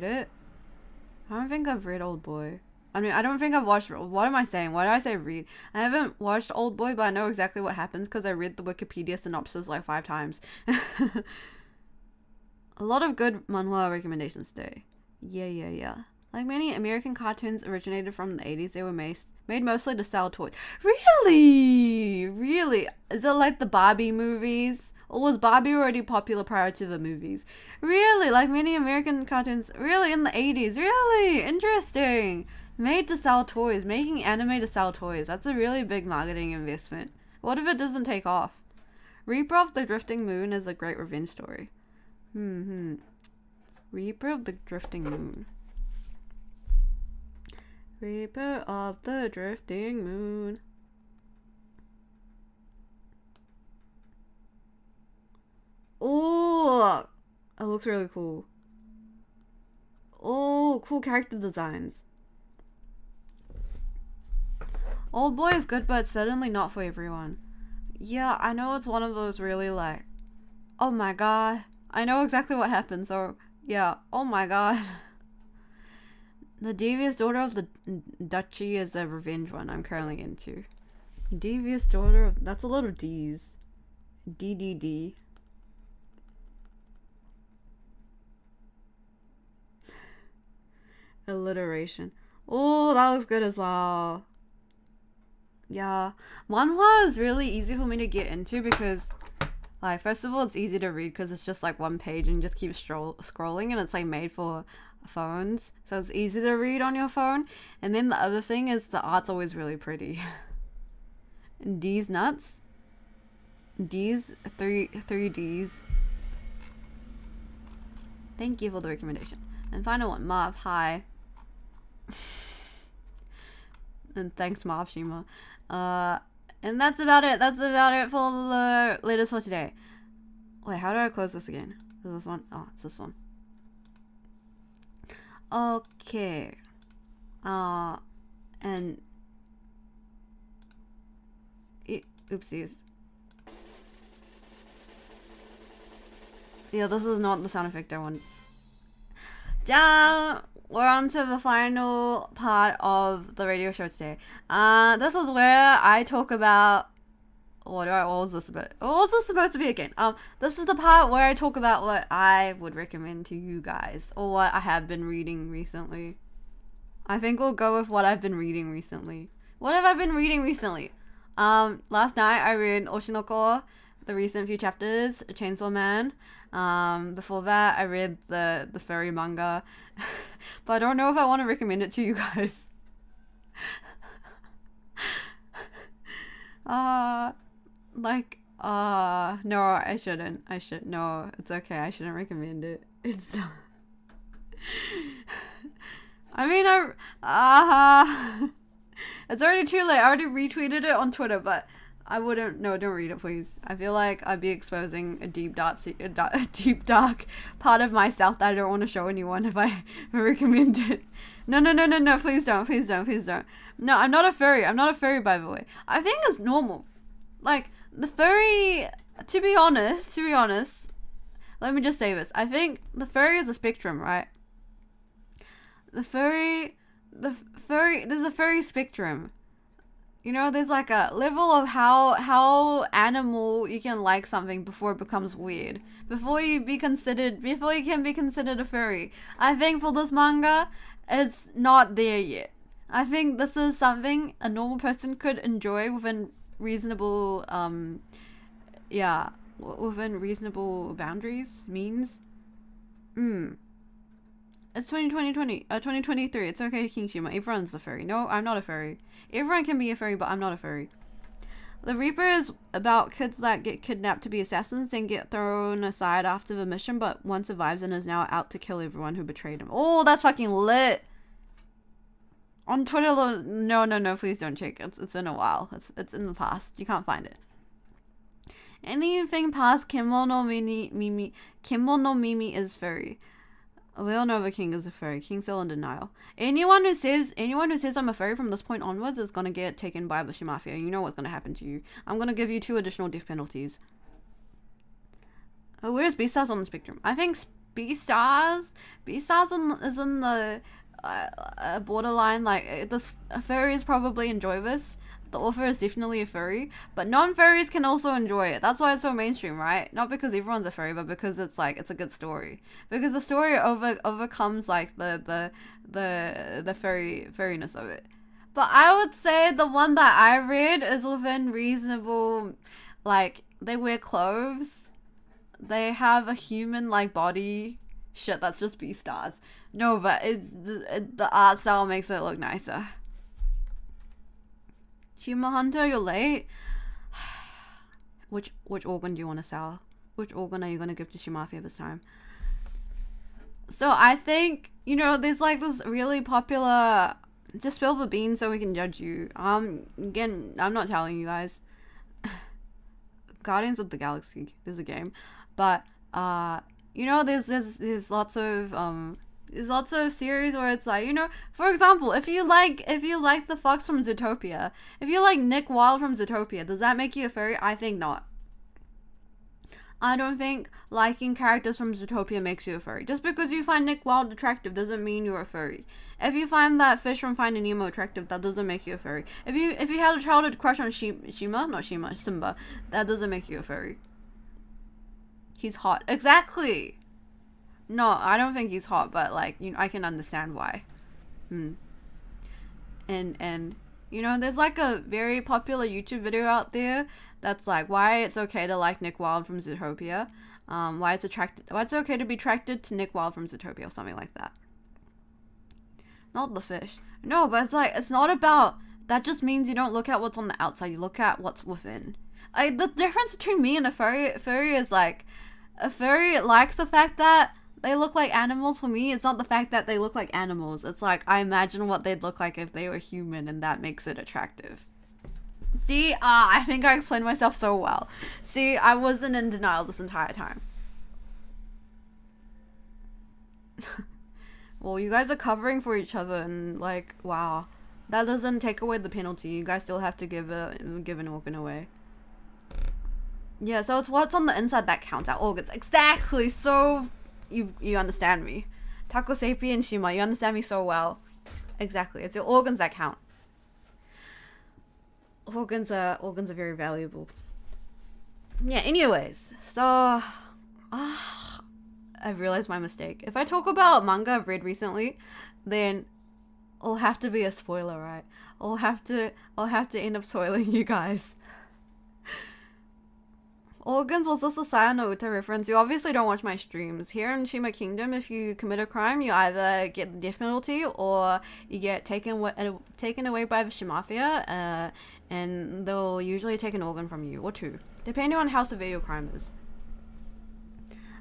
it. I don't think I've read Old Boy. I mean, I don't think I've watched... What am I saying? Why did I say read? I haven't watched Old Boy, but I know exactly what happens because I read the Wikipedia synopsis like 5 times. A lot of good manhwa recommendations today. Yeah. Like many American cartoons originated from the 80s, they were made mostly to sell toys. Really? Is it like the Barbie movies? Or was Barbie already popular prior to the movies? Really? Like many American cartoons? Really? In the 80s? Really? Interesting. Made to sell toys. Making anime to sell toys. That's a really big marketing investment. What if it doesn't take off? Reaper of the Drifting Moon is a great revenge story. Reaper of the Drifting Moon. Reaper of the Drifting Moon. Oh, it looks really cool. Oh, cool character designs. Old Boy is good, but certainly not for everyone. Yeah, I know it's one of those really like, oh my god, I know exactly what happens, so yeah, oh my god. The Devious Daughter of the Duchy is a revenge one I'm currently into. Devious Daughter of... That's a lot of D's. DDD. Alliteration. Oh, that looks good as well. Yeah. Manhwa is really easy for me to get into because, like, first of all, it's easy to read because it's just like one page and you just keep scrolling, and it's like made for phones, so it's easy to read on your phone. And then the other thing is the art's always really pretty. D's nuts. D's, three D's. Thank you for the recommendation. And final one, Marv, hi. And thanks, Marv Shima. And that's about it. That's about it for the latest for today. Wait, how do I close this again? Is this one? Oh, it's this one. Okay. And Oopsies. Yeah, this is not the sound effect I want. Down. We're on to the final part of the radio show today. This is where I talk about... What was this about? What was this supposed to be again? This is the part where I talk about what I would recommend to you guys, or what I have been reading recently. I think we'll go with what I've been reading recently. What have I been reading recently? Last night I read Oshinoko, the recent few chapters, Chainsaw Man. Before that I read the furry manga. But I don't know if I want to recommend it to you guys. No, I shouldn't. No, it's okay. I shouldn't recommend it. It's I mean, it's already too late. I already retweeted it on Twitter, but I wouldn't. No, don't read it, please. I feel like I'd be exposing a deep dark part of myself that I don't want to show anyone if I recommend it. No, please don't. No, I'm not a furry, by the way. I think it's normal. Like, the furry, to be honest, let me just say this. I think the furry is a spectrum, right? There's a furry spectrum. You know, there's like a level of how animal you can like something before it becomes weird. Before you can be considered a furry. I think for this manga, it's not there yet. I think this is something a normal person could enjoy within reasonable boundaries, means. It's 2023. It's okay, King Shima. Everyone's a furry. No, I'm not a furry. Everyone can be a furry, but I'm not a furry. The Reaper is about kids that get kidnapped to be assassins and get thrown aside after the mission, but one survives and is now out to kill everyone who betrayed him. Oh, that's fucking lit. On Twitter, no, please don't check. It's in a while. It's in the past. You can't find it. Anything past Kimono Mimi is furry. We all know the king is a furry. King's still in denial. Anyone who says I'm a furry from this point onwards is gonna get taken by the Shimafia. You know what's gonna happen to you. I'm gonna give you 2 additional death penalties. Where's Beastars on the spectrum? I think Beastars is in the borderline. Like, furries probably enjoy this. The author is definitely a furry, but non-furries can also enjoy it. That's why it's so mainstream, right? Not because everyone's a furry, but because it's like, it's a good story. Because the story overcomes like the furriness of it. But I would say the one that I read is within reasonable, like, they wear clothes. They have a human like body. Shit, that's just Beastars. No, but the art style makes it look nicer. Shima Hunter, you're late. Which organ do you want to sell? Which organ are you going to give to Shimafia this time? So I think, you know, there's like this really popular... Just spill the beans so we can judge you. Again, I'm not telling you guys. Guardians of the Galaxy, there's a game. But, you know, there's lots of series where it's like, you know, for example, if you like the Fox from Zootopia, if you like Nick Wilde from Zootopia, does that make you a furry? I think not. I don't think liking characters from Zootopia makes you a furry. Just because you find Nick Wilde attractive doesn't mean you're a furry. If you find that fish from Finding Nemo attractive, that doesn't make you a furry. If you had a childhood crush on Simba, that doesn't make you a furry. He's hot. Exactly. No, I don't think he's hot, but like, you know, I can understand why. And you know, there's like a very popular YouTube video out there that's like why it's okay to like Nick Wilde from Zootopia, why it's okay to be attracted to Nick Wilde from Zootopia or something like that. Not the fish. No, but it's like, it's not about, that just means you don't look at what's on the outside, you look at what's within. Like, the difference between me and a furry is like, a furry likes the fact that they look like animals. For me, it's not the fact that they look like animals. It's like, I imagine what they'd look like if they were human, and that makes it attractive. See? I think I explained myself so well. See, I wasn't in denial this entire time. Well, you guys are covering for each other, and like, wow. That doesn't take away the penalty. You guys still have to give an organ away. Yeah, so it's what's on the inside that counts, our organs. Exactly. So you understand me. Taco sapien Shima, you understand me so well. Exactly. It's your organs that count. Organs are very valuable. Yeah, anyways. So I've realized my mistake. If I talk about manga I've read recently, then it'll have to be a spoiler, right? I'll have to end up spoiling you guys. Organs was also Saya no Uta reference. You obviously don't watch my streams. Here in Shima Kingdom, if you commit a crime, you either get the death penalty or you get taken away by the Shimafia, and they'll usually take an organ from you, or two, depending on how severe your crime is.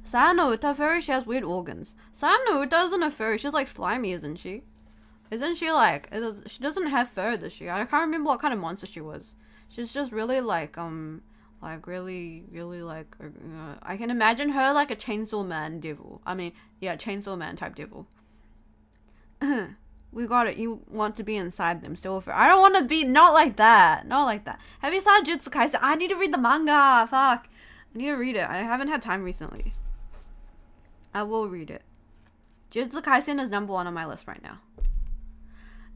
Saya no Uta furry, she has weird organs. Saya no Uta isn't a furry, she's like slimy, isn't she? Isn't she like, she doesn't have fur, does she? I can't remember what kind of monster she was. She's just really like really like, I can imagine her like a Chainsaw Man devil. I mean, yeah, Chainsaw Man type devil. We got it. You want to be inside them. Still, I don't want to be, not like that. Not like that. Have you saw Jujutsu Kaisen? I need to read the manga. Fuck. I need to read it. I haven't had time recently. I will read it. Jujutsu Kaisen is number 1 on my list right now.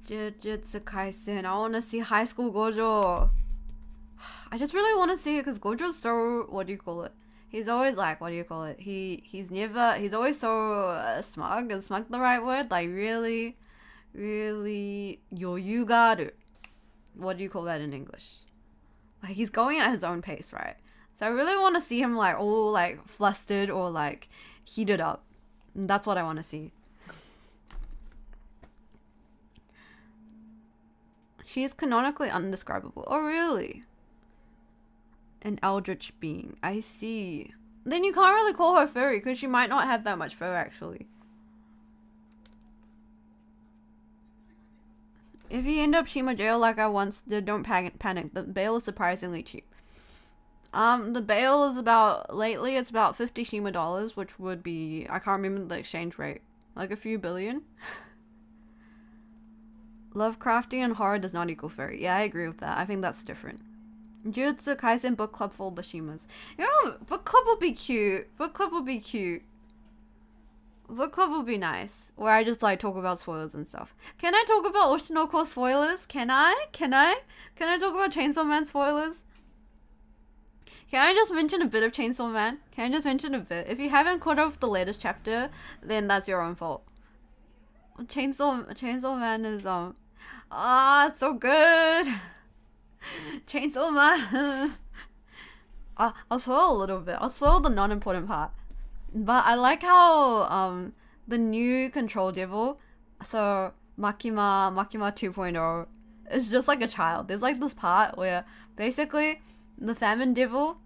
Jujutsu Kaisen. I want to see High School Gojo. I just really want to see it because Gojo's so, what do you call it? He's always like, what do you call it? He's always so smug. Is smug the right word? Like really yoyugaru. What do you call that in English? Like he's going at his own pace, right? So I really want to see him like all like flustered or like heated up. And that's what I want to see. She is canonically undescribable. Oh really? An eldritch being. I see. Then you can't really call her furry because she might not have that much fur actually. If you end up Shima jail like I once did, don't panic. The bail is surprisingly cheap. The bail is lately it's about 50 Shima dollars, which would be, I can't remember the exchange rate, like a few billion. Lovecraftian and horror does not equal furry. Yeah, I agree with that. I think that's different. Jujutsu Kaisen book club for all the Shimas. You know, book club would be cute. Book club would be cute. Book club would be nice. Where I just like talk about spoilers and stuff. Can I talk about Oshinoko spoilers? Can I talk about Chainsaw Man spoilers? Can I just mention a bit of Chainsaw Man? Can I just mention a bit? If you haven't caught up with the latest chapter, then that's your own fault. Chainsaw Man is it's so good. Chainsaw Man. I'll spoil a little bit. I'll spoil the non-important part. But I like how the new control devil, so Makima 2.0, is just like a child. There's like this part where basically the famine devil,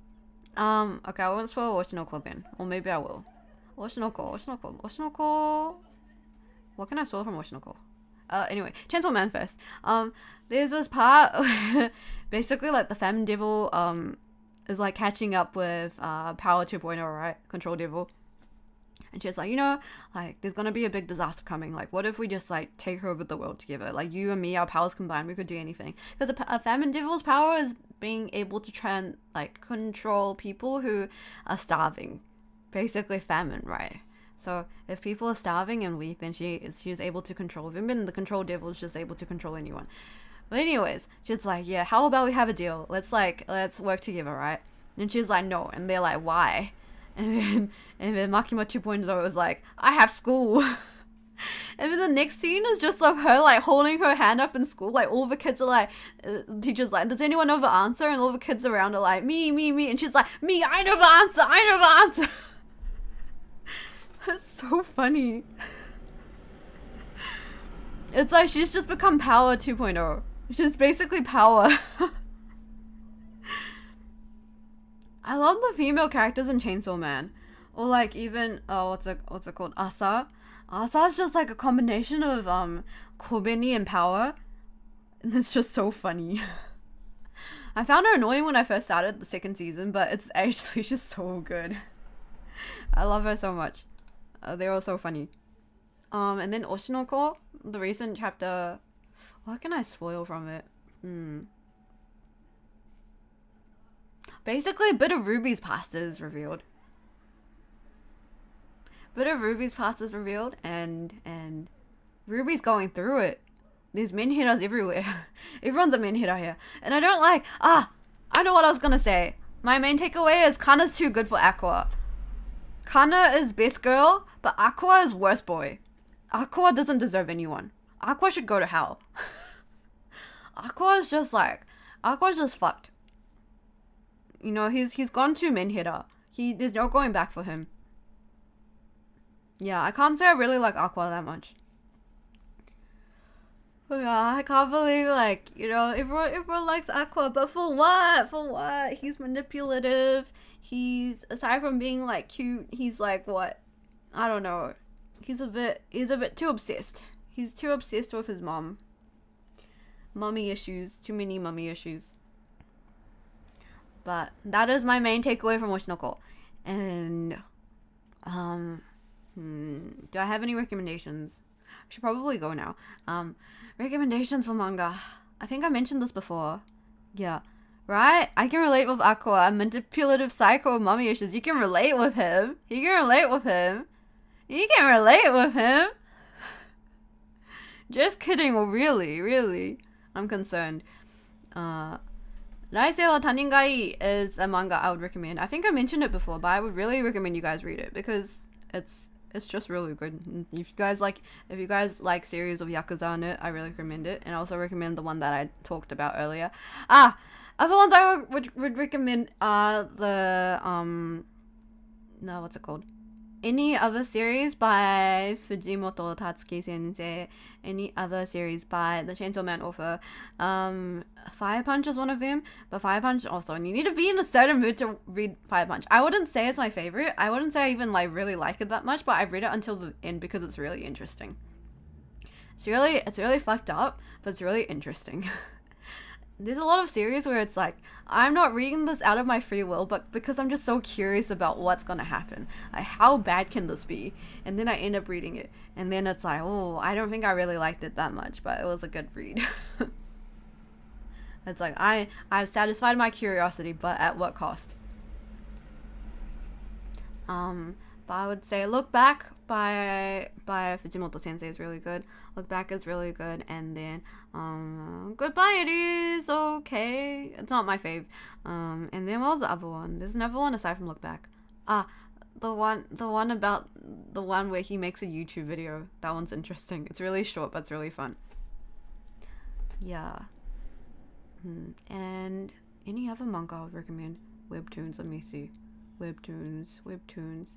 okay, I won't spoil Oshinoko then. Or maybe I will. Oshinoko. What can I spoil from Oshinoko? Anyway, Chainsaw Man first. There's this part where basically like the famine devil is like catching up with Power 2.0, right? Control devil. And she's like, you know, like there's gonna be a big disaster coming. Like, what if we just like take over the world together? Like you and me, our powers combined, we could do anything. Because a famine devil's power is being able to try and like control people who are starving. Basically famine, right? So if people are starving and weak, then she's able to control them, and the control devil is just able to control anyone. But anyways, she's like, yeah, how about we have a deal? Let's work together, right? And she's like, no. And they're like, why? And then Makima 2.0 was like, I have school. And then the next scene is just of her like holding her hand up in school. Like all the kids are like, teacher's like, does anyone know the answer? And all the kids around are like, me. And she's like, me, I know the answer. That's so funny. It's like she's just become Power 2.0. She's basically power. I love the female characters in Chainsaw Man. Or like even what's it called? Asa. Asa's just like a combination of Kobeni and power. And it's just so funny. I found her annoying when I first started the second season, but it's actually just so good. I love her so much. They're all so funny. And then Oshinoko, the recent chapter. What can I spoil from it? Basically, a bit of Ruby's past is revealed. And Ruby's going through it. There's min hitters everywhere. Everyone's a min hitter here. And I don't like... I know what I was gonna say. My main takeaway is Kana's too good for Aqua. Kana is best girl, but Aqua is worst boy. Aqua doesn't deserve anyone. Aqua should go to hell. Aqua's just fucked. You know, he's gone too min hitter. There's no going back for him. Yeah, I can't say I really like Aqua that much. Yeah, I can't believe, like, you know, everyone likes Aqua, but for what? For what? He's manipulative. He's, aside from being, like, cute, he's, like, what? I don't know. He's a bit too obsessed. He's too obsessed with his mom. Mommy issues. Too many mommy issues. But that is my main takeaway from Oshinoko. And, do I have any recommendations? I should probably go now. Recommendations for manga. I think I mentioned this before. Yeah. Right? I can relate with Aqua. A manipulative psycho with mommy issues. You can relate with him. You can relate with him. Just kidding. Well, really. I'm concerned. Naisei wa Taningai is a manga I would recommend. I think I mentioned it before, but I would really recommend you guys read it because it's just really good. If you guys like series of Yakuza in it, I really recommend it. And I also recommend the one that I talked about earlier. Other ones I would recommend are what's it called? Any other series by Fujimoto Tatsuki Sensei. Any other series by the Chainsaw Man author. Fire Punch is one of them, but Fire Punch also, and you need to be in a certain mood to read Fire Punch. I wouldn't say it's my favorite. I wouldn't say I even really like it that much, but I've read it until the end because it's really interesting. It's really fucked up, but it's really interesting. There's a lot of series where it's like, I'm not reading this out of my free will, but because I'm just so curious about what's gonna happen. Like, how bad can this be? And then I end up reading it. And then it's like, oh, I don't think I really liked it that much, but it was a good read. It's like, I've satisfied my curiosity, but at what cost? But I would say Look Back by Fujimoto Sensei is really good. Look Back is really good, and then Goodbye it is okay. It's not my fave. And then what was the other one? There's another one aside from Look Back. The one about the one where he makes a YouTube video. That one's interesting. It's really short, but it's really fun. Yeah. And any other manga I would recommend? Webtoons. Let me see. Webtoons.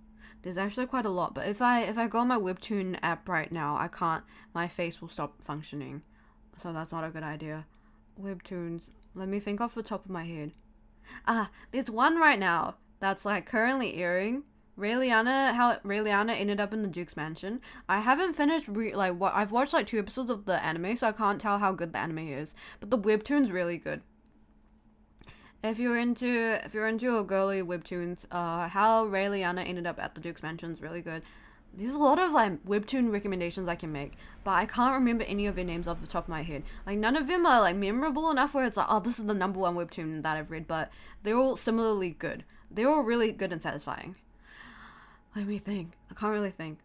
There's actually quite a lot, but if I go on my Webtoon app right now, I can't. My face will stop functioning, so that's not a good idea. Webtoons. Let me think off the top of my head. There's one right now that's like currently airing. How Ray Liana ended up in the Duke's mansion. I haven't finished I've watched like 2 episodes of the anime, so I can't tell how good the anime is. But the Webtoon's really good. If you're into a girly webtoons, how Ray Liana ended up at the Duke's mansion is really good. There's a lot of like webtoon recommendations I can make, but I can't remember any of their names off the top of my head. Like none of them are like memorable enough where it's like, oh, this is the #1 webtoon that I've read, but they're all similarly good. They're all really good and satisfying. Let me think. I can't really think.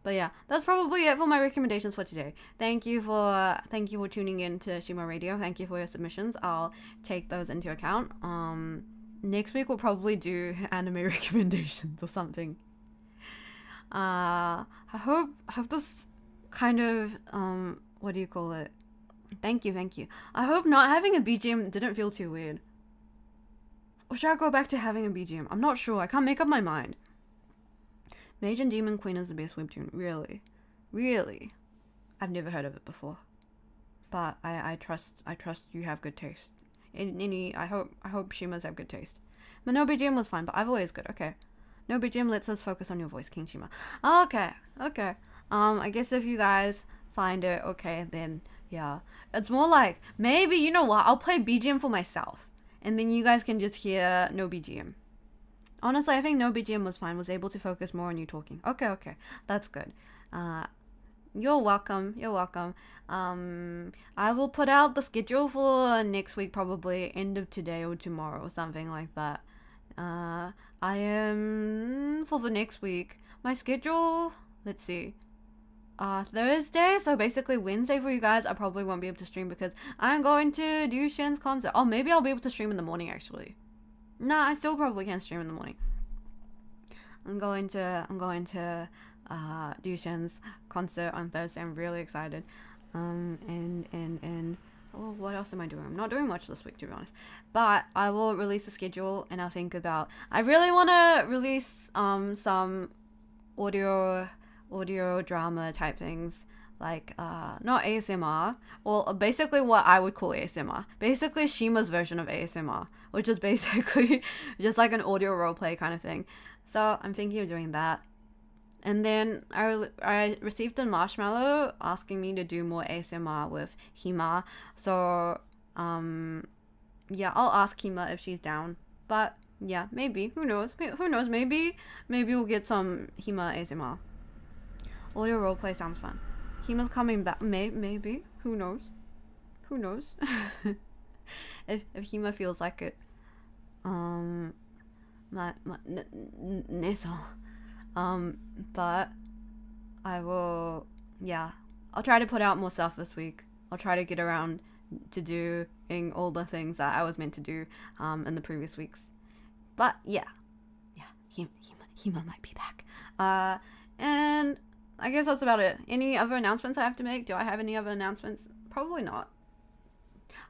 But yeah, that's probably it for my recommendations for today. Thank you for tuning in to Shima Radio. Thank you for your submissions. I'll take those into account. Next week we'll probably do anime recommendations or something. I hope this kind of what do you call it? Thank you. I hope not having a BGM didn't feel too weird. Or should I go back to having a BGM? I'm not sure. I can't make up my mind. Mage and Demon Queen is the best webtoon. Really? I've never heard of it before. But I trust you have good taste. I hope Shimas have good taste. But no BGM was fine, but I've always good. Okay. No BGM lets us focus on your voice, King Shima. Okay. I guess if you guys find it okay, then yeah. It's more like, maybe, you know what, I'll play BGM for myself. And then you guys can just hear no BGM. Honestly, I think no BGM was fine. Was able to focus more on you talking. Okay. That's good. You're welcome. You're welcome. I will put out the schedule for next week, probably end of today or tomorrow, or something like that. I am for the next week. My schedule. Let's see. Thursday, so basically Wednesday for you guys, I probably won't be able to stream because I'm going to do Shen's concert. Oh, maybe I'll be able to stream in the morning actually. Nah, I still probably can stream in the morning. I'm going to do Shen's concert on Thursday. I'm really excited. And oh, what else am I doing? I'm not doing much this week, to be honest. But I will release a schedule and I'll think about. I really want to release some audio drama type things, like not ASMR, or basically what I would call ASMR, basically Shima's version of ASMR, which is basically just like an audio roleplay kind of thing. So I'm thinking of doing that. And then I received a marshmallow asking me to do more ASMR with Hima. So yeah, I'll ask Hima if she's down. But yeah, maybe, who knows, maybe we'll get some Hima ASMR. Audio roleplay sounds fun. Hima's coming back. Maybe. Who knows? if Hima feels like it. But I will. Yeah, I'll try to put out more stuff this week. I'll try to get around to doing all the things that I was meant to do in the previous weeks. But yeah, Hima might be back. And I guess that's about it. Any other announcements I have to make? Do I have any other announcements? Probably not.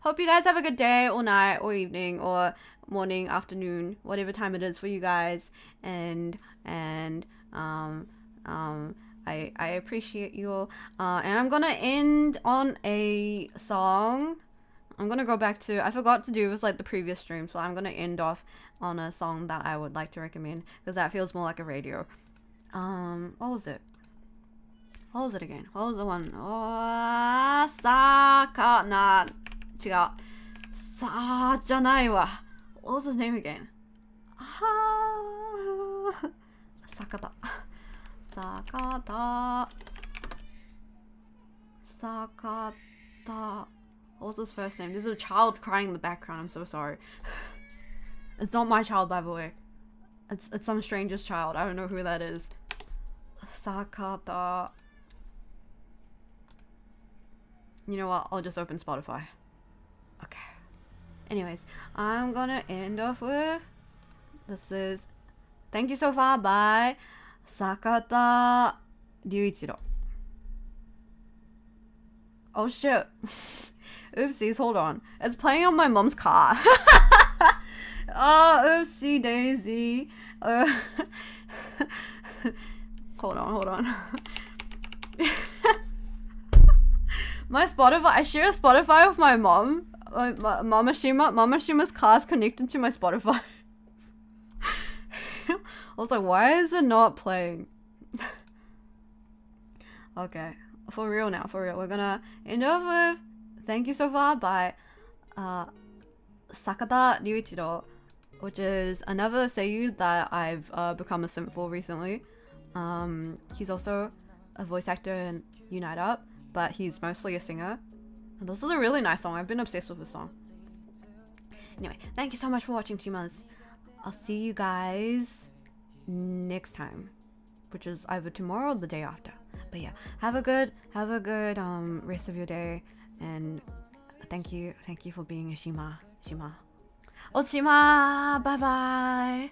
Hope you guys have a good day or night or evening or morning, afternoon, whatever time it is for you guys. And I appreciate you all. And I'm gonna end on a song. I'm gonna go back to, I forgot to do with like the previous stream, so I'm gonna end off on a song that I would like to recommend because that feels more like a radio. What was it? What was it again? What was the one? Oh, Sakana. 違う。さじゃないわ。What was his name again? Sakata. What was his first name? There's a child crying in the background. I'm so sorry. It's not my child, by the way. It's some stranger's child. I don't know who that is. Sakata. You know what? I'll just open Spotify. Okay. Anyways, I'm gonna end off with, this is Thank You So Far by Sakata Ryuichiro. Oh shit. Oopsies, hold on. It's playing on my mom's car. Oh, oopsie daisy. Hold on. My Spotify, I share a Spotify with my mom. Mama Shima's car is connected to my Spotify. I was like, why is it not playing? Okay, for real now, for real. We're gonna end up with Thank You So Far by Sakata Ryuichiro, which is another seiyuu that I've become a simp for recently. He's also a voice actor in Unite Up, but he's mostly a singer. And this is a really nice song. I've been obsessed with this song. Anyway, thank you so much for watching, Chimas. I'll see you guys next time, which is either tomorrow or the day after. But yeah, have a good rest of your day, and thank you for being a Shima. Oshima, bye.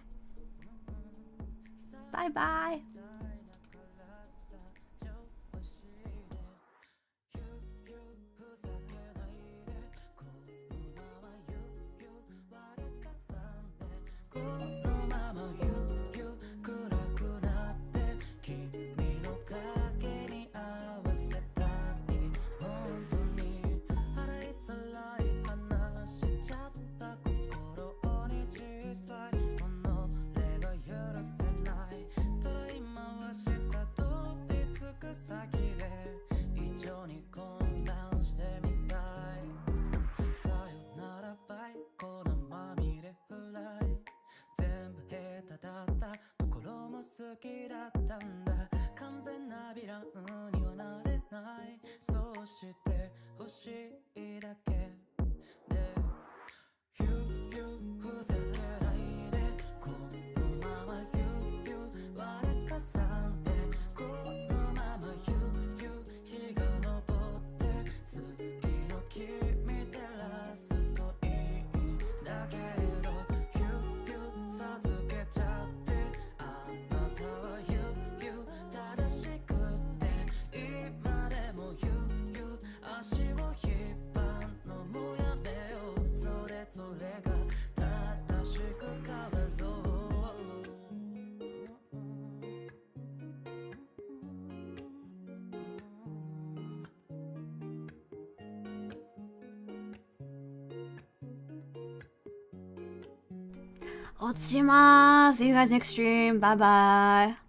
落ちます。See you guys next stream. Bye bye.